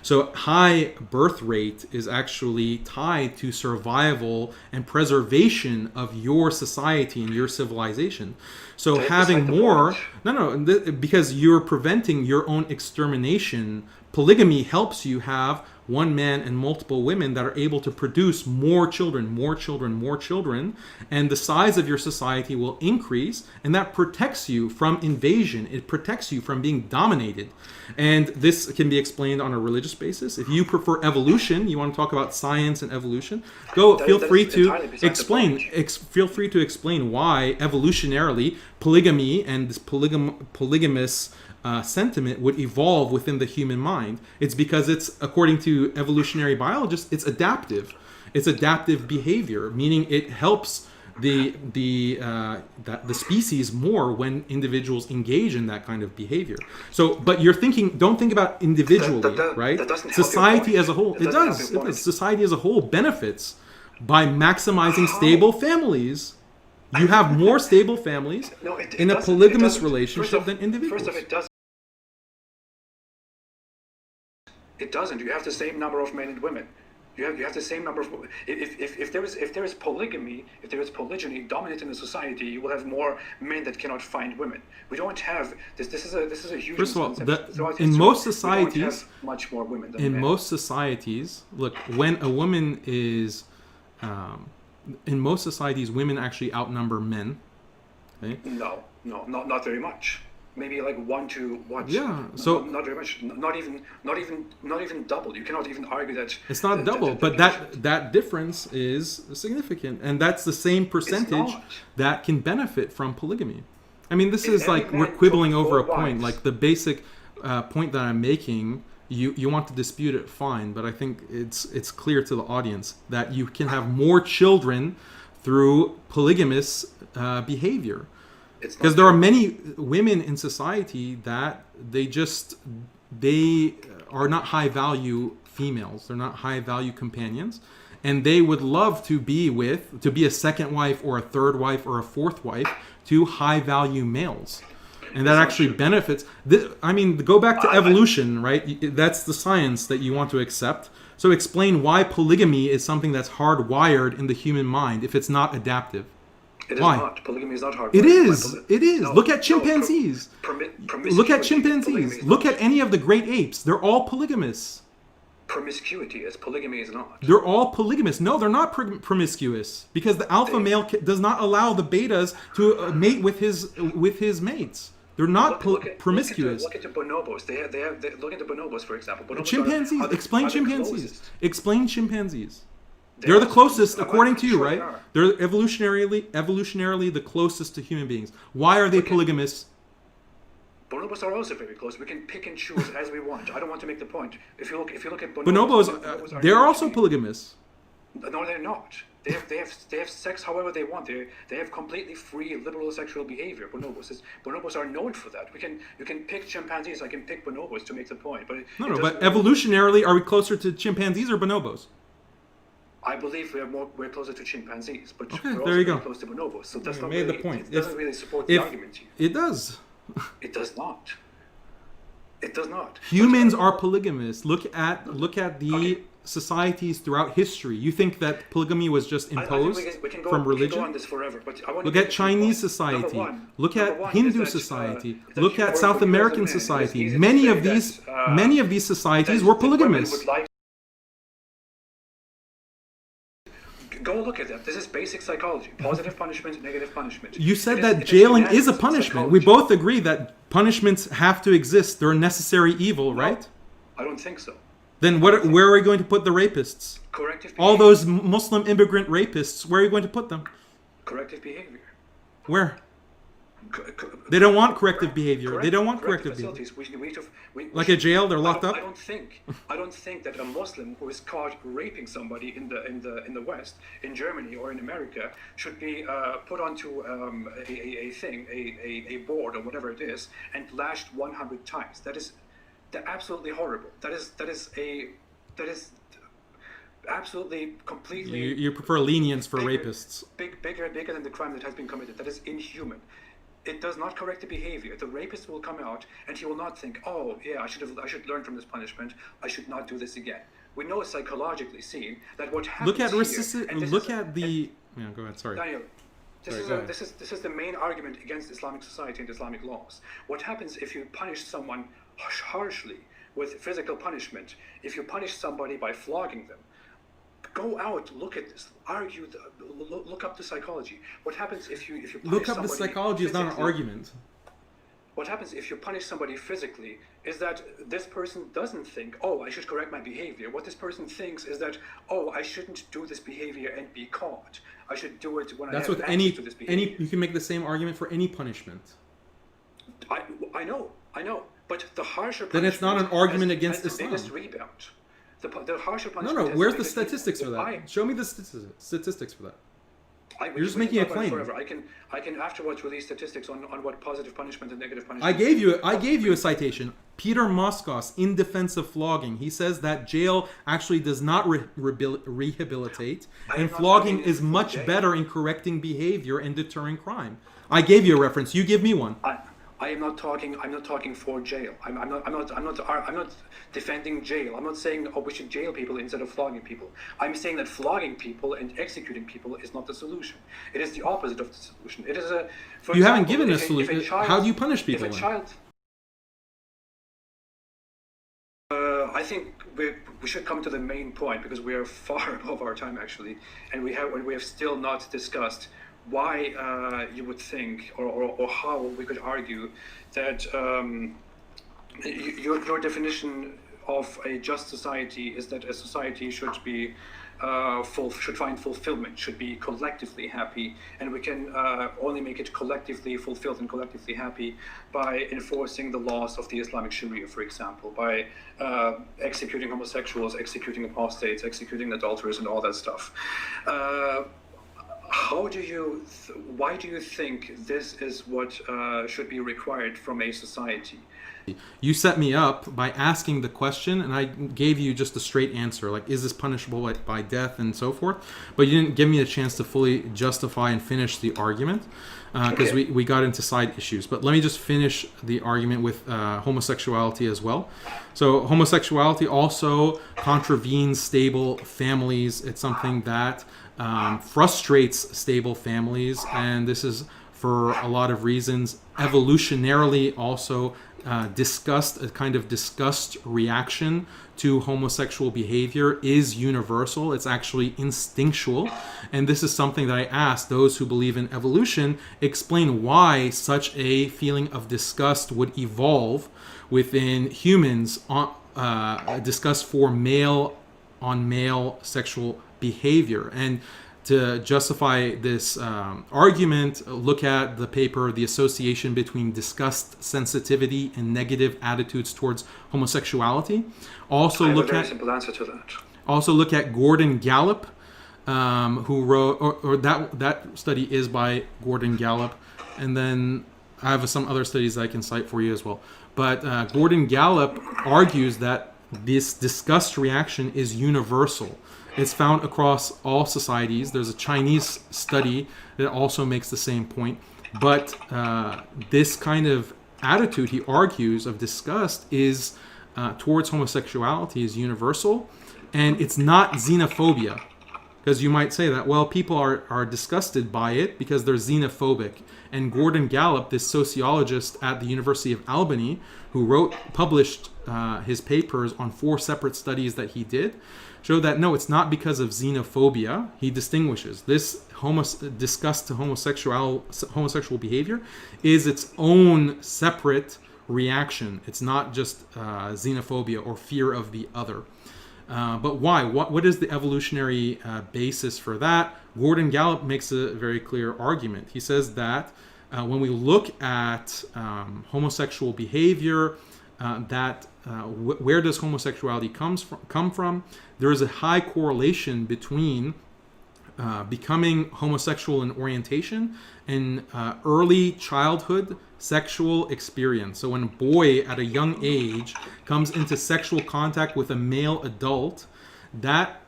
So high birth rate is actually tied to survival and preservation of your society and your civilization. So having more, because you're preventing your own extermination. Polygamy helps you have one man and multiple women that are able to produce more children, and the size of your society will increase, and that protects you from invasion. It protects you from being dominated. And this can be explained on a religious basis. If you prefer evolution, you want to talk about science and evolution, feel free to explain why evolutionarily polygamy and this polygamous sentiment would evolve within the human mind. It's because it's, according to evolutionary biologists, it's adaptive. It's adaptive behavior, meaning it helps the species more when individuals engage in that kind of behavior. So, but don't think about individually, right? Society as a whole, it does. Society as a whole benefits by maximizing stable families. You have more stable families in a polygamous relationship than individuals. First off, it doesn't. You have the same number of men and women. You have the same number of. If there is polygamy, if there is polygyny dominant in the society, you will have more men that cannot find women. We don't have this. This is a huge. First of all, in most societies, much more women than men. Men. Most societies, look, when a woman is, in most societies, women actually outnumber men. Okay? No, not very much. Maybe like 1 to 1. Yeah, so not very much. Not even double. You cannot even argue that it's not double, but that difference is significant, and that's the same percentage that can benefit from polygamy. This is like we're quibbling over a point. Like the basic point that I'm making, you want to dispute it, fine, but I think it's clear to the audience that you can have more children through polygamous behavior. Because there are many women in society that they are not high value females. They're not high value companions, and they would love to be a second wife or a third wife or a fourth wife to high value males, and that actually benefits. Go back to evolution, right? That's the science that you want to accept. So explain why polygamy is something that's hardwired in the human mind if it's not adaptive. It is not. Polygamy is not hard. It is. No, look at chimpanzees. Look at chimpanzees. Look at any of the great apes. They're all polygamous. Promiscuity is. Polygamy is not. They're all polygamous. No, they're not promiscuous, because the alpha male does not allow the betas to mate with his mates. They're not promiscuous. Look at the bonobos. They look at the bonobos, for example. Bonobos chimpanzees. Explain chimpanzees. Explain chimpanzees. They're the closest, according to you, Sure right? they are. They're evolutionarily the closest to human beings. Why are they polygamists? Bonobos are also very close. We can pick and choose as we want. I don't want to make the point. If you look at Bonobos, are they're known also to be- polygamists. No, they're not. They have sex however they want. They have completely free liberal sexual behavior. Bonobos are known for that. You can pick chimpanzees. I can pick bonobos to make the point. But No, but evolutionarily, are we closer to chimpanzees or bonobos? I believe we're closer to chimpanzees, but Okay, we're there also you very go. close to bonobos. So that's You not made really, the point. It doesn't really support the argument here. It does. It does not. It does not. Humans are polygamists. Look at the Okay. societies throughout history. You think that polygamy was just I think imposed we can go, from we can go religion? on this forever, but I want Look to at make Chinese two points. society. Look Number at one Hindu is that, society. that Look at for South you as a American man, it is society. easy to Many say of these societies that were women polygamists. would like- Go look at that. This is basic psychology. Positive punishment, negative punishment. You said It that is jailing is a humanity punishment. We psychology. both agree that punishments have to exist. They're a necessary evil, right? No, I don't think so. Then where are we going to put the rapists? Corrective All behavior. those Muslim immigrant rapists, where are you going to put them? Corrective behavior. Where? Co- co- They don't want corrective behavior. They correct- don't want corrective behavior. facilities. We Like a jail, they're locked up? I don't think that a Muslim who is caught raping somebody in the West, in Germany or in America, should be put onto a board or whatever it is and lashed 100 times. They're absolutely horrible. That is absolutely completely. You prefer lenience for bigger- rapists. Bigger than the crime that has been committed. That is inhuman. It does not correct the behavior. The rapist will come out and he will not think, "Oh, yeah, I should learn from this punishment. I should not do this again." We know psychologically seen that what happens Look at here, racism. and this Look is- at the. Yeah, go ahead. Sorry. Daniel, Sorry, go ahead. this is the main argument against Islamic society and Islamic laws. What happens if you punish someone harshly with physical punishment? If you punish somebody by flogging them, go out, look at this, argue, look up the psychology. What happens if you punish Look up the somebody psychology is not an physically? argument. What happens if you punish somebody physically is that this person doesn't think, "Oh, I should correct my behavior." What this person thinks is that, "Oh, I shouldn't do this behavior and be caught. I should do it when That's I have with access to this behavior." you can make the same argument for any punishment. I know, but the harsher Then it's not an punishment argument has against the Islam. biggest rebound. The harsher No, punishment. no. has Where's the biggest rebound. statistics for that? Show me the statistics for that. You're just we making can a talk about it claim. Forever. I can afterwards release statistics on what positive punishment and negative punishment. I gave you a citation. Peter Moskos, in defense of flogging, he says that jail actually does not rehabilitate, I am and not flogging arguing is for much jail. better in correcting behavior and deterring crime. I gave you a reference. You give me one. I'm not talking for jail. I'm not defending jail. I'm not saying, "Oh, we should jail people instead of flogging people." I'm saying that flogging people and executing people is not the solution. It is the opposite of the solution. It is a. For You haven't example, given a if solution. child- How do you punish people? If a then? child. I think we should come to the main point because we are far above our time actually, and we have still not discussed why you would think or how we could argue that your definition of a just society is that a society should be should find fulfillment, should be collectively happy, and we can only make it collectively fulfilled and collectively happy by enforcing the laws of the Islamic Sharia, for example, by executing homosexuals, executing apostates, executing adulterers, and all that stuff. Why do you think this is what should be required from a society? You set me up by asking the question, and I gave you just a straight answer, like, is this punishable by death and so forth? But you didn't give me a chance to fully justify and finish the argument, because we got into side issues. But let me just finish the argument with homosexuality as well. So homosexuality also contravenes stable families. It's something that frustrates stable families, and this is for a lot of reasons. Evolutionarily also, a kind of disgust reaction to homosexual behavior is universal. It's actually instinctual. And this is something that I asked those who believe in evolution, explain why such a feeling of disgust would evolve within humans, disgust for male on male sexual behavior. And to justify this argument, look at the paper, The Association Between Disgust, Sensitivity, and Negative Attitudes Towards Homosexuality. Also, I have a very simple answer to that. Also, look at Gordon Gallup, who wrote, or that study is by Gordon Gallup. And then I have some other studies I can cite for you as well. But Gordon Gallup argues that this disgust reaction is universal. It's found across all societies. There's a Chinese study that also makes the same point. But this kind of attitude, he argues, of disgust is towards homosexuality is universal. And it's not xenophobia. Because you might say that, well, people are disgusted by it because they're xenophobic. And Gordon Gallup, this sociologist at the University of Albany, who published his papers on 4 separate studies that he did, showed that no, it's not because of xenophobia. He distinguishes this disgust to homosexual behavior is its own separate reaction. It's not just xenophobia or fear of the other. But why? What is the evolutionary basis for that? Gordon Gallup makes a very clear argument. He says that when we look at homosexual behavior, where does homosexuality come from? There is a high correlation between becoming homosexual in orientation and early childhood sexual experience. So when a boy at a young age comes into sexual contact with a male adult, that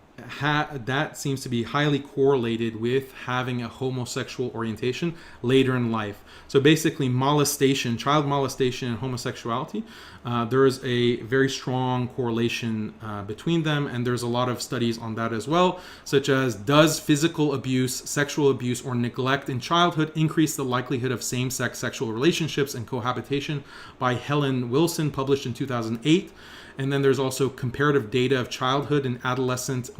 seems to be highly correlated with having a homosexual orientation later in life. So basically molestation, child molestation and homosexuality, there is a very strong correlation between them, and there's a lot of studies on that as well, such as does physical abuse, sexual abuse, or neglect in childhood increase the likelihood of same-sex sexual relationships and cohabitation, by Helen Wilson, published in 2008. And then there's also comparative data of childhood and adolescence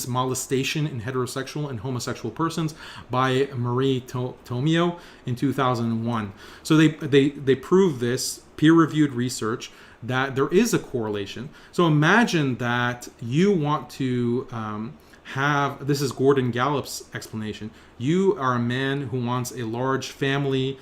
molestation in heterosexual and homosexual persons by Marie Tomio in 2001. So they prove this, peer-reviewed research, that there is a correlation. So imagine that you want to this is Gordon Gallup's explanation. You are a man who wants a large family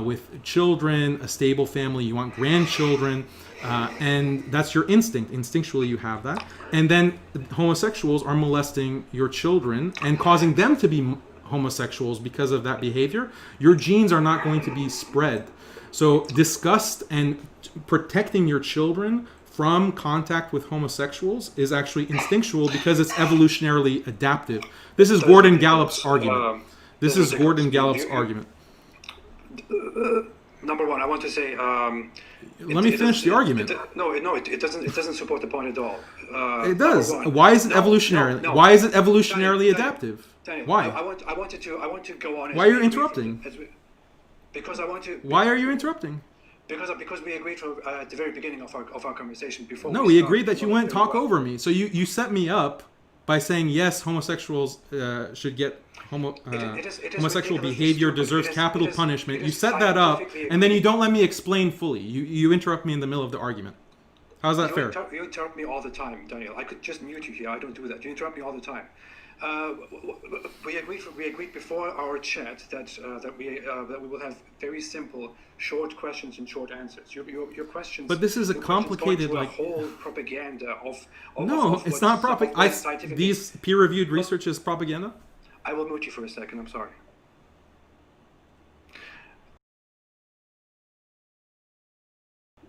with children, a stable family, you want grandchildren, and that's your instinct. Instinctually you have that. And then homosexuals are molesting your children and causing them to be homosexuals because of that behavior. Your genes are not going to be spread. So disgust and protecting your children from contact with homosexuals is actually instinctual because it's evolutionarily adaptive. This is Gordon Gallup's argument. This is Gordon Gallup's argument. Number one, I want to say. Let me finish the argument. It doesn't support the point at all. It does. Why is it evolutionary? Why is it evolutionarily adaptive? Daniel, why? I want to go on. Why are you interrupting? Because I want to. Why are you interrupting? Because we agreed at the very beginning of our conversation before. No, we agreed that you wouldn't talk over me. So you set me up by saying yes, homosexuals should get homosexual behavior deserves capital punishment. You set that up, and then you don't let me explain fully. You interrupt me in the middle of the argument. How's that fair? You interrupt me all the time, Daniel. I could just mute you here. I don't do that. You interrupt me all the time. We agreed before our chat that we will have very simple, short questions and short answers. Your questions. But this is a complicated, like whole propaganda of no, it's not propaganda. These peer-reviewed research is propaganda. I will mute you for a second. I'm sorry.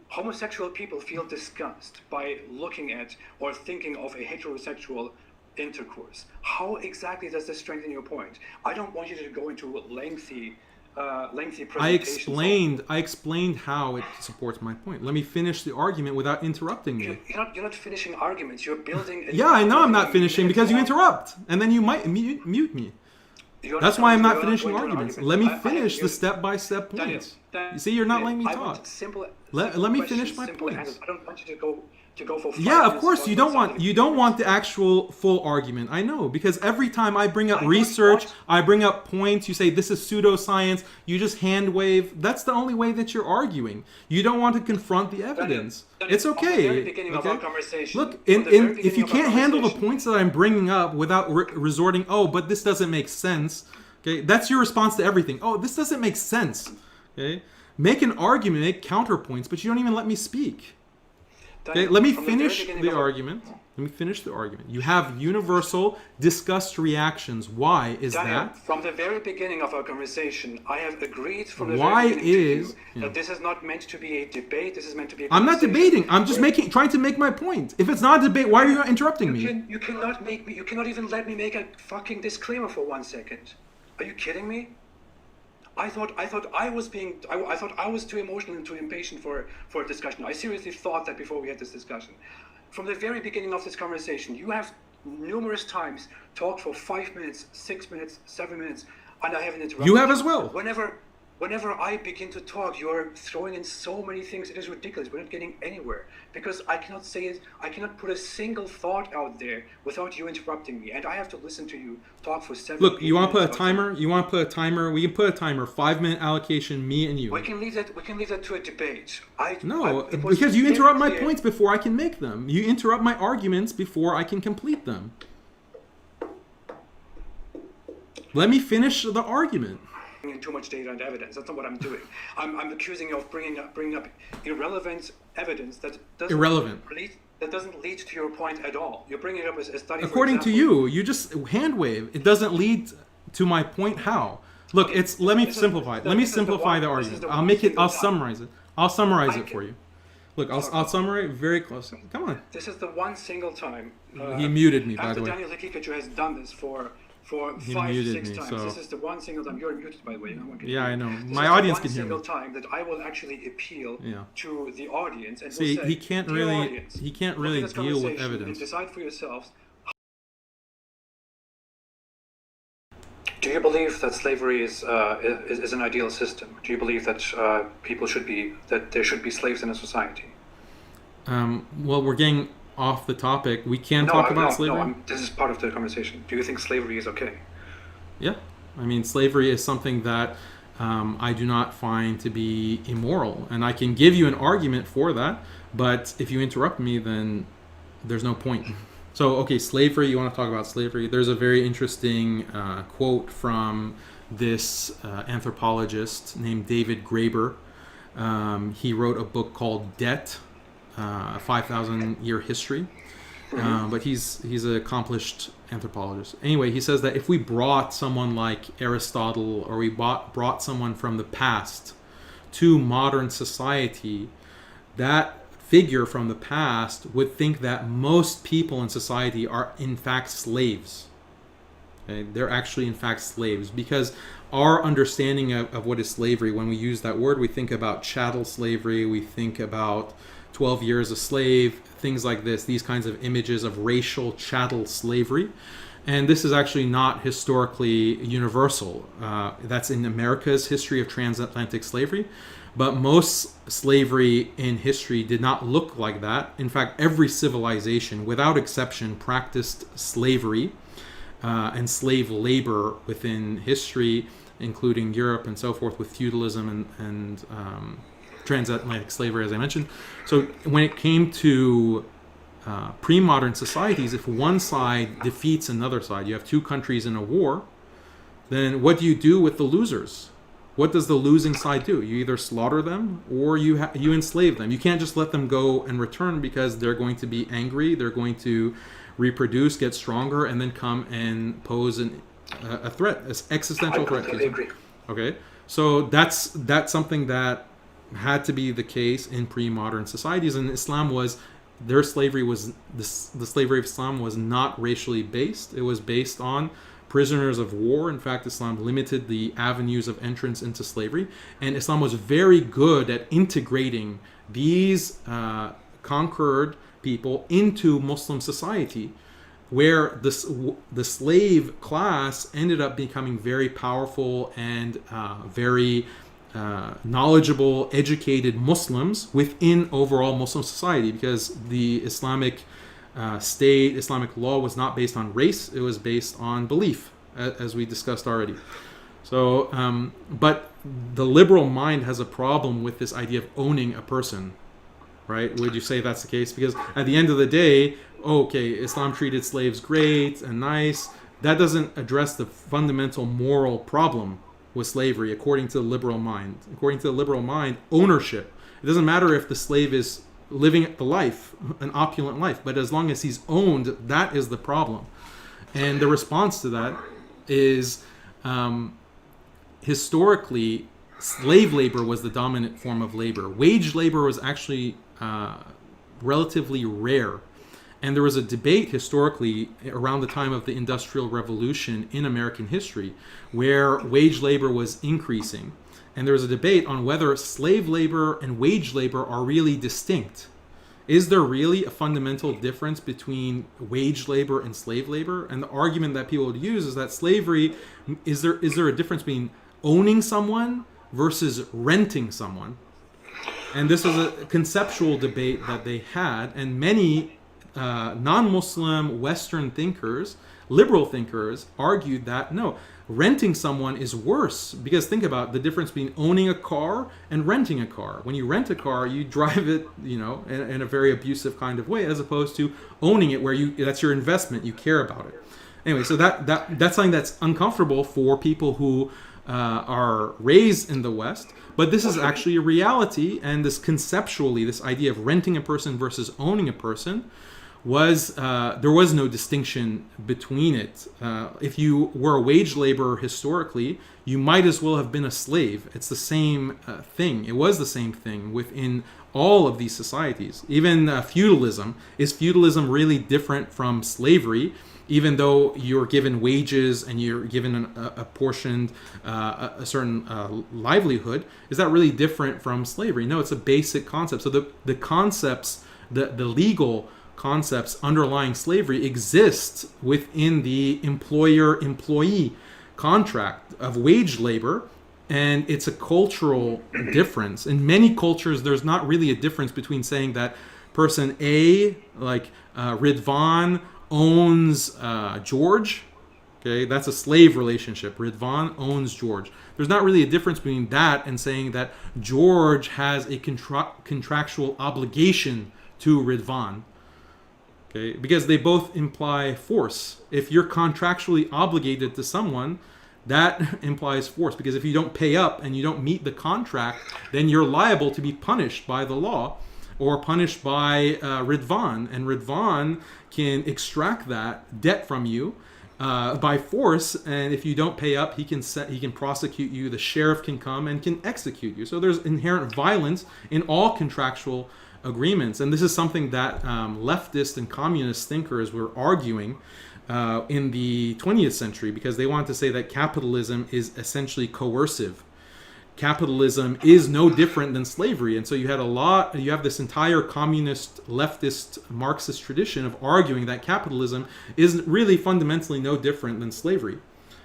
Homosexual people feel disgust by looking at or thinking of a heterosexual intercourse. How exactly does this strengthen your point? I don't want you to go into lengthy presentations. I explained how it supports my point. Let me finish the argument without interrupting me. You're not finishing arguments. You're building. Yeah, I know I'm not finishing because you interrupt, and then you might mute me. That's why I'm not finishing arguments. Let me finish the step-by-step points. You see, you're not letting me talk. Let me finish my points. I don't want you to go to go for 5 Yeah, of minutes course talking you don't about want something. you don't want the actual full argument. I know, because every time I bring up research, I bring up points, you say this is pseudoscience, you just hand wave. That's the only way that you're arguing. You don't want to confront the evidence. It's From the okay. very beginning of our conversation, Look, from the very if beginning you of our can't handle the conversation- points that I'm bringing up without resorting, oh, but this doesn't make sense. Okay, that's your response to everything. Oh, this doesn't make sense. Okay, make an argument, make counterpoints, but you don't even let me speak. Okay, let me finish the argument. Let me finish the argument. You have universal disgust reactions. Why is that? From the very beginning of our conversation, I have agreed from the Why very beginning is to you that this is not meant to be a debate. This is meant to be a I'm not conversation. debating. I'm just trying to make my point. If it's not a debate, why are you interrupting me? You cannot make me. You cannot even let me make a fucking disclaimer for 1 second. Are you kidding me? I thought I was too emotional and too impatient for a discussion. I seriously thought that before we had this discussion. From the very beginning of this conversation, you have numerous times talked for 5 minutes, 6 minutes, 7 minutes, and I haven't interrupted. You have as well. Whenever I begin to talk, you are throwing in so many things. It is ridiculous. We're not getting anywhere because I cannot say it. I cannot put a single thought out there without you interrupting me, and I have to listen to you talk for 7. Look, you want to put a timer? You want to put a timer? We can put a timer. 5-minute allocation, me and you. We can leave that to a debate. Because you interrupt my points before I can make them. You interrupt my arguments before I can complete them. Let me finish the argument. Too much data and evidence. That's not what I'm doing. I'm accusing you of bringing up irrelevant evidence that doesn't lead to your point at all. You're bringing up a study. According to you, you just hand wave. It doesn't lead to my point. How? Look, let me simplify it. Let me simplify the argument. I'll summarize it. I'll summarize it for you. Look, I'll summarize it very close. Come on. This is the one single time. He muted me, by the way. Daniel Haqiqatjou has done this for 5-6 times. So. This is the one single time. You're muted, by the way. Yeah, I know. My audience can hear me. This is the one single time that I will actually appeal to the audience and See, will say, he can't really deal with evidence. And decide for yourselves. Do you believe that slavery is an ideal system? Do you believe that there should be slaves in a society? Well, we're getting off the topic. We can talk about slavery. No, this is part of the conversation. Do you think slavery is okay? Yeah, I mean, slavery is something that I do not find to be immoral, and I can give you an argument for that. But if you interrupt me, then there's no point. So, okay, slavery. You want to talk about slavery? There's a very interesting quote from this anthropologist named David Graeber. He wrote a book called Debt. 5,000-year history, but he's an accomplished anthropologist. Anyway, he says that if we brought someone like Aristotle or we brought someone from the past to modern society, that figure from the past would think that most people in society are in fact slaves. Okay? They're actually in fact slaves because our understanding of what is slavery, when we use that word, we think about chattel slavery, we think about 12 years a slave, things like this, these kinds of images of racial chattel slavery. And this is actually not historically universal. That's in America's history of transatlantic slavery. But most slavery in history did not look like that. In fact, every civilization, without exception, practiced slavery and slave labor within history, including Europe and so forth, with feudalism and transatlantic slavery, as I mentioned. So when it came to pre-modern societies, if one side defeats another side, you have two countries in a war, then what do you do with the losers? What does the losing side do? You either slaughter them or you enslave them. You can't just let them go and return because they're going to be angry, they're going to reproduce, get stronger, and then come and pose a threat, an existential threat. I agree. Okay, so that's something that had to be the case in pre-modern societies, and their slavery was the slavery of Islam was not racially based. It was based on prisoners of war. In fact, Islam limited the avenues of entrance into slavery, and Islam was very good at integrating these conquered people into Muslim society, where the slave class ended up becoming very powerful and very knowledgeable, educated Muslims within overall Muslim society, because the Islamic state, Islamic law was not based on race, it was based on belief, as we discussed already. So, but the liberal mind has a problem with this idea of owning a person, right? Would you say that's the case? Because at the end of the day, okay, Islam treated slaves great and nice. That doesn't address the fundamental moral problem with slavery, according to the liberal mind. According to the liberal mind, ownership. It doesn't matter if the slave is living the life, an opulent life, but as long as he's owned, that is the problem. And the response to that is, historically, slave labor was the dominant form of labor. Wage labor was actually relatively rare. And there was a debate historically around the time of the Industrial Revolution in American history where wage labor was increasing. And there was a debate on whether slave labor and wage labor are really distinct. Is there really a fundamental difference between wage labor and slave labor? And the argument that people would use is that slavery, is there a difference between owning someone versus renting someone? And this was a conceptual debate that they had, and many non-Muslim Western thinkers, liberal thinkers, argued that no, renting someone is worse, because think about the difference between owning a car and renting a car. When you rent a car, you drive it, in a very abusive kind of way, as opposed to owning it, where that's your investment, you care about it. Anyway, so that's something that's uncomfortable for people who are raised in the West, but this is actually a reality, and this conceptually, this idea of renting a person versus owning a person was there was no distinction between it. If you were a wage laborer historically, you might as well have been a slave. It's the same thing. It was the same thing within all of these societies. Even feudalism. Is feudalism really different from slavery? Even though you're given wages and you're given a portioned, a certain livelihood, is that really different from slavery? No, it's a basic concept. So the concepts, the legal concepts underlying slavery exist within the employer-employee contract of wage labor, and it's a cultural difference. In many cultures, there's not really a difference between saying that person A, like Ridvan, owns George. Okay, that's a slave relationship. Ridvan owns George. There's not really a difference between that and saying that George has a contractual obligation to Ridvan. Okay, because they both imply force. If you're contractually obligated to someone, that implies force. Because if you don't pay up and you don't meet the contract, then you're liable to be punished by the law or punished by Ridvan. And Ridvan can extract that debt from you by force. And if you don't pay up, he can prosecute you. The sheriff can come and can execute you. So there's inherent violence in all contractual agreements, and this is something that leftist and communist thinkers were arguing in the 20th century, because they wanted to say that capitalism is essentially coercive. Capitalism is no different than slavery, and so you have this entire communist, leftist, Marxist tradition of arguing that capitalism is really fundamentally no different than slavery.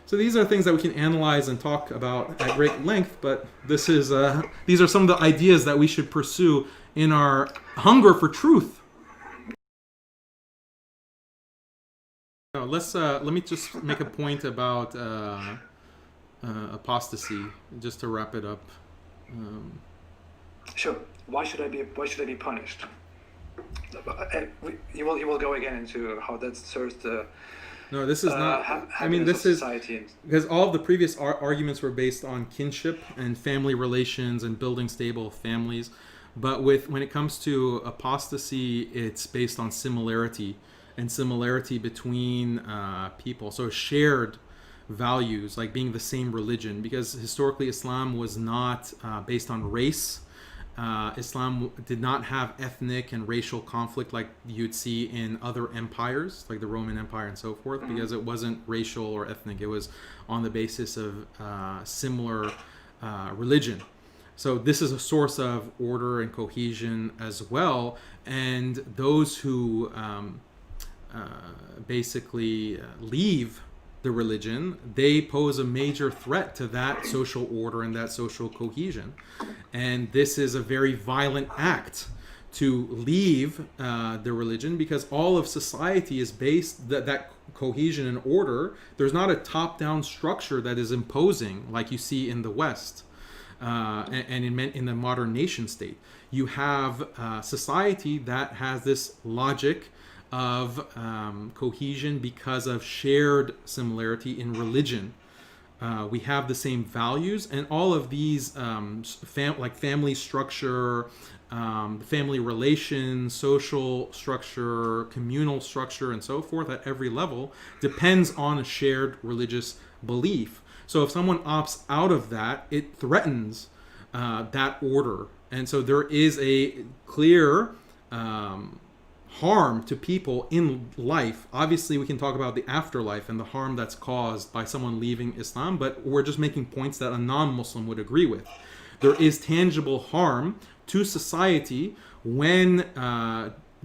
So these are things that we can analyze and talk about at great length, but these are some of the ideas that we should pursue in our hunger for truth. Now, let me just make a point about apostasy, just to wrap it up. Sure. Why should I be punished? You will go again into how that serves the. No, this is not. I mean, this is because all of the previous arguments were based on kinship and family relations and building stable families. But when it comes to apostasy, it's based on similarity and similarity between people. So shared values, like being the same religion, because historically Islam was not based on race. Islam did not have ethnic and racial conflict like you'd see in other empires, like the Roman Empire and so forth, because it wasn't racial or ethnic. It was on the basis of similar religion. So this is a source of order and cohesion as well. And those who basically leave the religion, they pose a major threat to that social order and that social cohesion. And this is a very violent act to leave the religion, because all of society is based, that cohesion and order, there's not a top-down structure that is imposing like you see in the West and in the modern nation state. You have society that has this logic of cohesion because of shared similarity in religion. We have the same values, and all of these like family structure, family relations, social structure, communal structure, and so forth at every level depends on a shared religious belief. So if someone opts out of that, it threatens that order. And so there is a clear harm to people in life. Obviously, we can talk about the afterlife and the harm that's caused by someone leaving Islam, but we're just making points that a non-Muslim would agree with. There is tangible harm to society when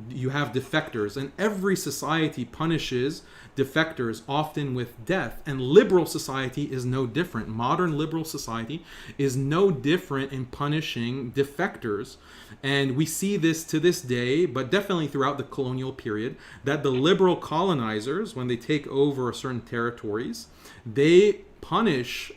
you have defectors, and every society punishes defectors, often with death. And liberal society is no different. Modern liberal society is no different in punishing defectors. And we see this to this day, but definitely throughout the colonial period, that the liberal colonizers, when they take over certain territories, they punish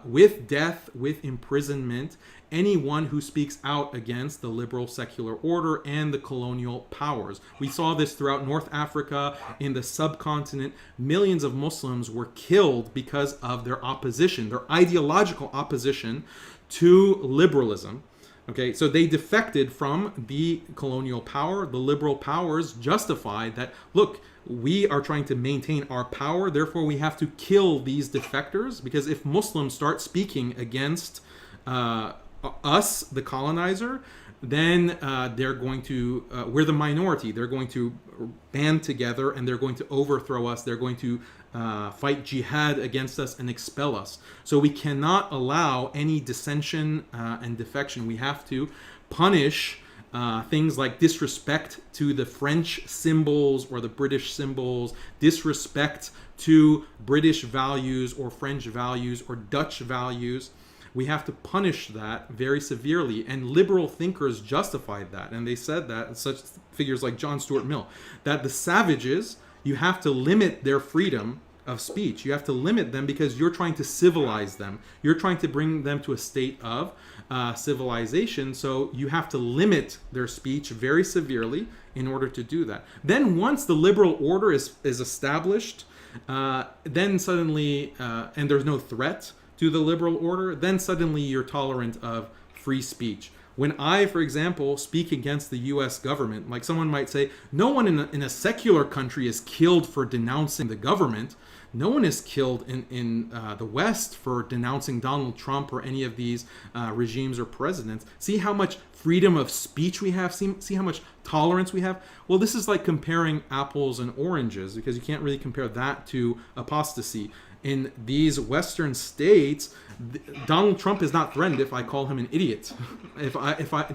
with death, with imprisonment, anyone who speaks out against the liberal secular order and the colonial powers. We saw this throughout North Africa, in the subcontinent. Millions of Muslims were killed because of their opposition, their ideological opposition to liberalism. Okay, so they defected from the colonial power. The liberal powers justified that, look, we are trying to maintain our power, therefore we have to kill these defectors, because if Muslims start speaking against us, the colonizer, then they're going to, we're the minority, they're going to band together and they're going to overthrow us, they're going to fight jihad against us and expel us. So we cannot allow any dissension and defection. We have to punish things like disrespect to the French symbols or the British symbols, disrespect to British values or French values or Dutch values. We have to punish that very severely. And liberal thinkers justified that. And they said that, such figures like John Stuart Mill, that the savages, you have to limit their freedom of speech. You have to limit them because you're trying to civilize them. You're trying to bring them to a state of civilization. So you have to limit their speech very severely in order to do that. Then once the liberal order is established, then suddenly, and there's no threat to the liberal order, then suddenly you're tolerant of free speech. When I, for example, speak against the US government, like someone might say, no one in a secular country is killed for denouncing the government. No one is killed in the West for denouncing Donald Trump or any of these regimes or presidents. See how much freedom of speech we have? See how much tolerance we have? Well, this is like comparing apples and oranges, because you can't really compare that to apostasy. In these Western states, Donald Trump is not threatened if I call him an idiot. If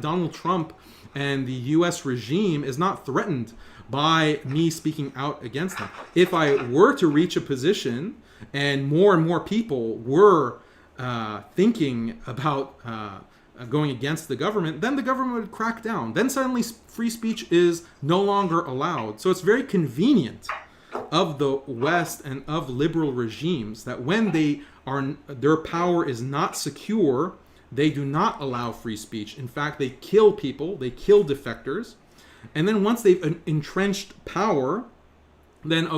Donald Trump and the U.S. regime is not threatened by me speaking out against them. If I were to reach a position and more people were thinking about going against the government, then the government would crack down. Then suddenly free speech is no longer allowed. So it's very convenient of the West and of liberal regimes that when their power is not secure, they do not allow free speech. In fact, they kill people, they kill defectors, and then once they've entrenched power, then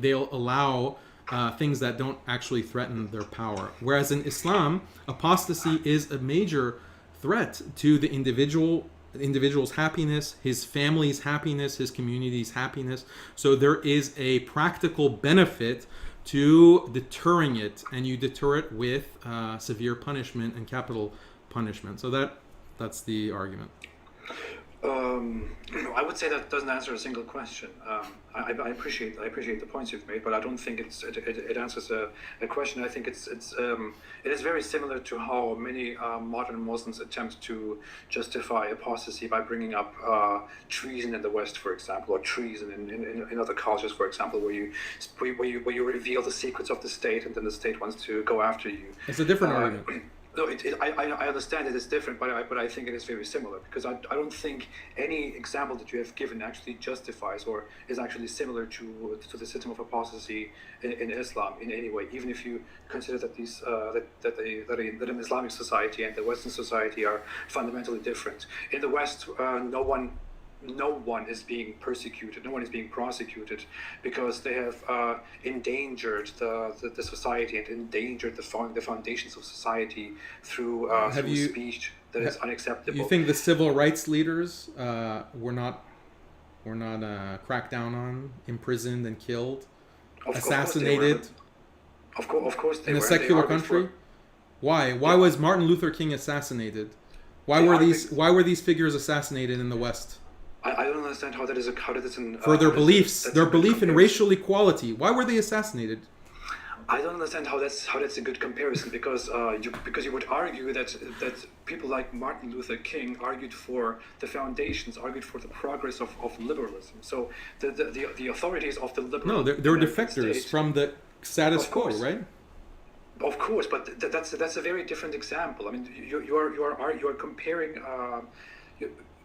they'll allow things that don't actually threaten their power. Whereas in Islam, apostasy is a major threat to the individual's happiness, his family's happiness, his community's happiness. So there is a practical benefit to deterring it, and you deter it with severe punishment and capital punishment. So that's the argument. I would say that doesn't answer a single question. I appreciate the points you've made, but I don't think it answers a question. I think it is very similar to how many modern Muslims attempt to justify apostasy by bringing up treason in the West, for example, or treason in other cultures, for example, where you reveal the secrets of the state and then the state wants to go after you. It's a different argument. No, I understand it is different, but I think it is very similar, because I don't think any example that you have given actually justifies or is actually similar to the system of apostasy in Islam in any way. Even if you consider that these that an Islamic society and the Western society are fundamentally different. In the West, no one is being persecuted, no one is being prosecuted, because they have endangered the society and endangered the foundations of society through speech that is unacceptable. You think the civil rights leaders were not cracked down on, imprisoned and killed, assassinated? Of course they were. In a secular country? Why was Martin Luther King assassinated? Why were these figures assassinated in the West? I don't understand how that is for their beliefs, their belief in racial equality. Why were they assassinated? I don't understand how that's a good comparison, because you would argue that people like Martin Luther King argued for the foundations, argued for the progress of liberalism. So the authorities of the liberal they were defectors from the status quo, right? Of course, but that's a very different example. I mean, you are comparing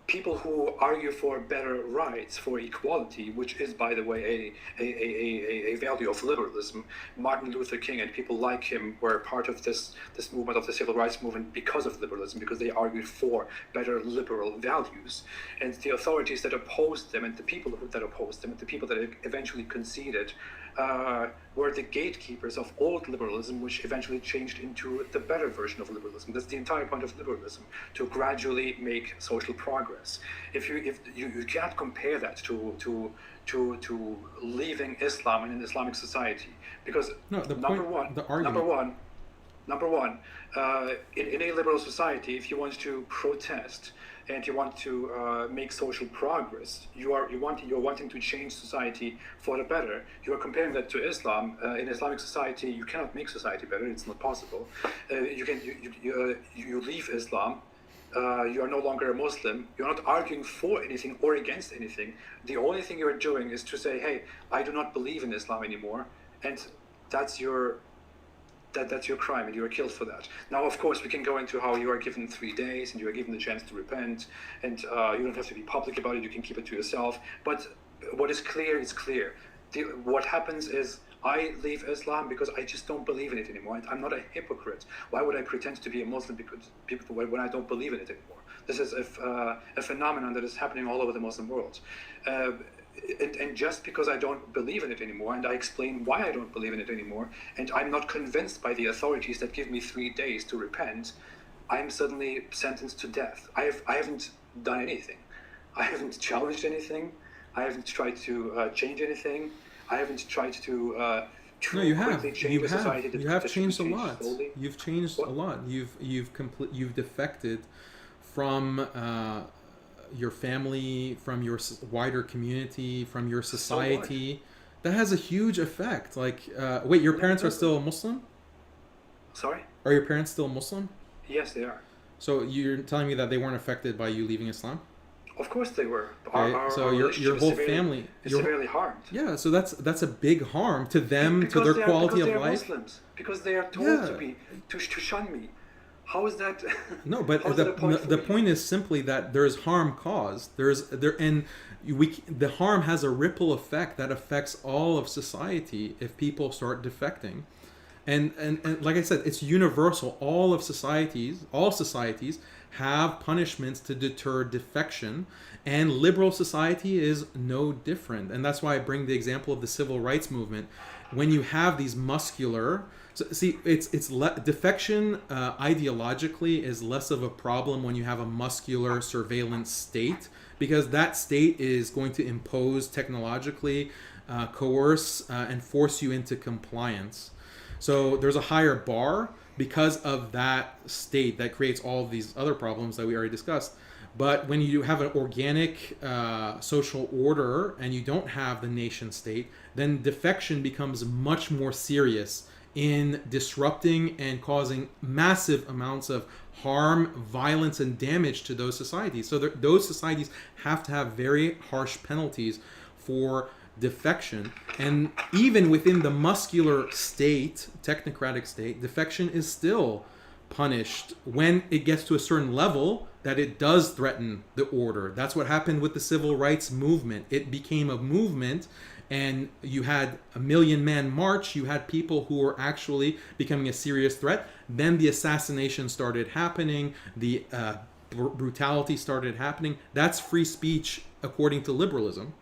people who argue for better rights, for equality, which is, by the way, a value of liberalism. Martin Luther King and people like him were part of this movement, of the civil rights movement, because of liberalism, because they argued for better liberal values. And the authorities that opposed them, and the people that opposed them, and the people that eventually conceded, were the gatekeepers of old liberalism, which eventually changed into the better version of liberalism. That's the entire point of liberalism, to gradually make social progress. If you can't compare that to leaving Islam in an Islamic society, because number one, in a liberal society, if you want to protest and you want to make social progress, you're wanting to change society for the better. You are comparing that to Islam. In Islamic society, you cannot make society better. It's not possible. You leave Islam. You are no longer a Muslim. You're not arguing for anything or against anything. The only thing you're doing is to say, hey, I do not believe in Islam anymore, and that's your crime, and you are killed for that. Now, of course, we can go into how you are given 3 days and you are given the chance to repent, and you don't have to be public about it. You can keep it to yourself. But what is clear is clear. What happens is, I leave Islam because I just don't believe in it anymore. I'm not a hypocrite. Why would I pretend to be a Muslim when I don't believe in it anymore? This is a phenomenon that is happening all over the Muslim world. And just because I don't believe in it anymore, and I explain why I don't believe in it anymore, and I'm not convinced by the authorities that give me 3 days to repent, I'm suddenly sentenced to death. I haven't done anything. I haven't challenged anything. I haven't tried to change anything. I haven't tried to no, you have. You have changed a lot. Slowly. You've changed a lot. You've defected from your family, from your wider community, from your society. So that has a huge effect. Like, wait, your parents are still Muslim? Sorry? Are your parents still Muslim? Yes, they are. So you're telling me that they weren't affected by you leaving Islam? Of course they were. So your whole family is severely harmed. Yeah, so that's a big harm to them, to their quality of life. Muslims, because they are told to shun me. How is that? No, but the point is simply that there's harm caused. The harm has a ripple effect that affects all of society if people start defecting. And like I said, it's universal. All societies have punishments to deter defection, and liberal society is no different. And that's why I bring the example of the civil rights movement. When you have these muscular, defection ideologically is less of a problem when you have a muscular surveillance state, because that state is going to impose technologically, coerce, and force you into compliance. So there's a higher bar because of that state that creates all of these other problems that we already discussed. But when you have an organic social order and you don't have the nation state, then defection becomes much more serious in disrupting and causing massive amounts of harm, violence, and damage to those societies. So those societies have to have very harsh penalties for defection. And even within the muscular state, technocratic state, defection is still punished when it gets to a certain level that it does threaten the order. That's what happened with the civil rights movement. It became a movement, and you had a 1 million man march. You had people who were actually becoming a serious threat. Then the assassination started happening. The brutality started happening. That's free speech according to liberalism.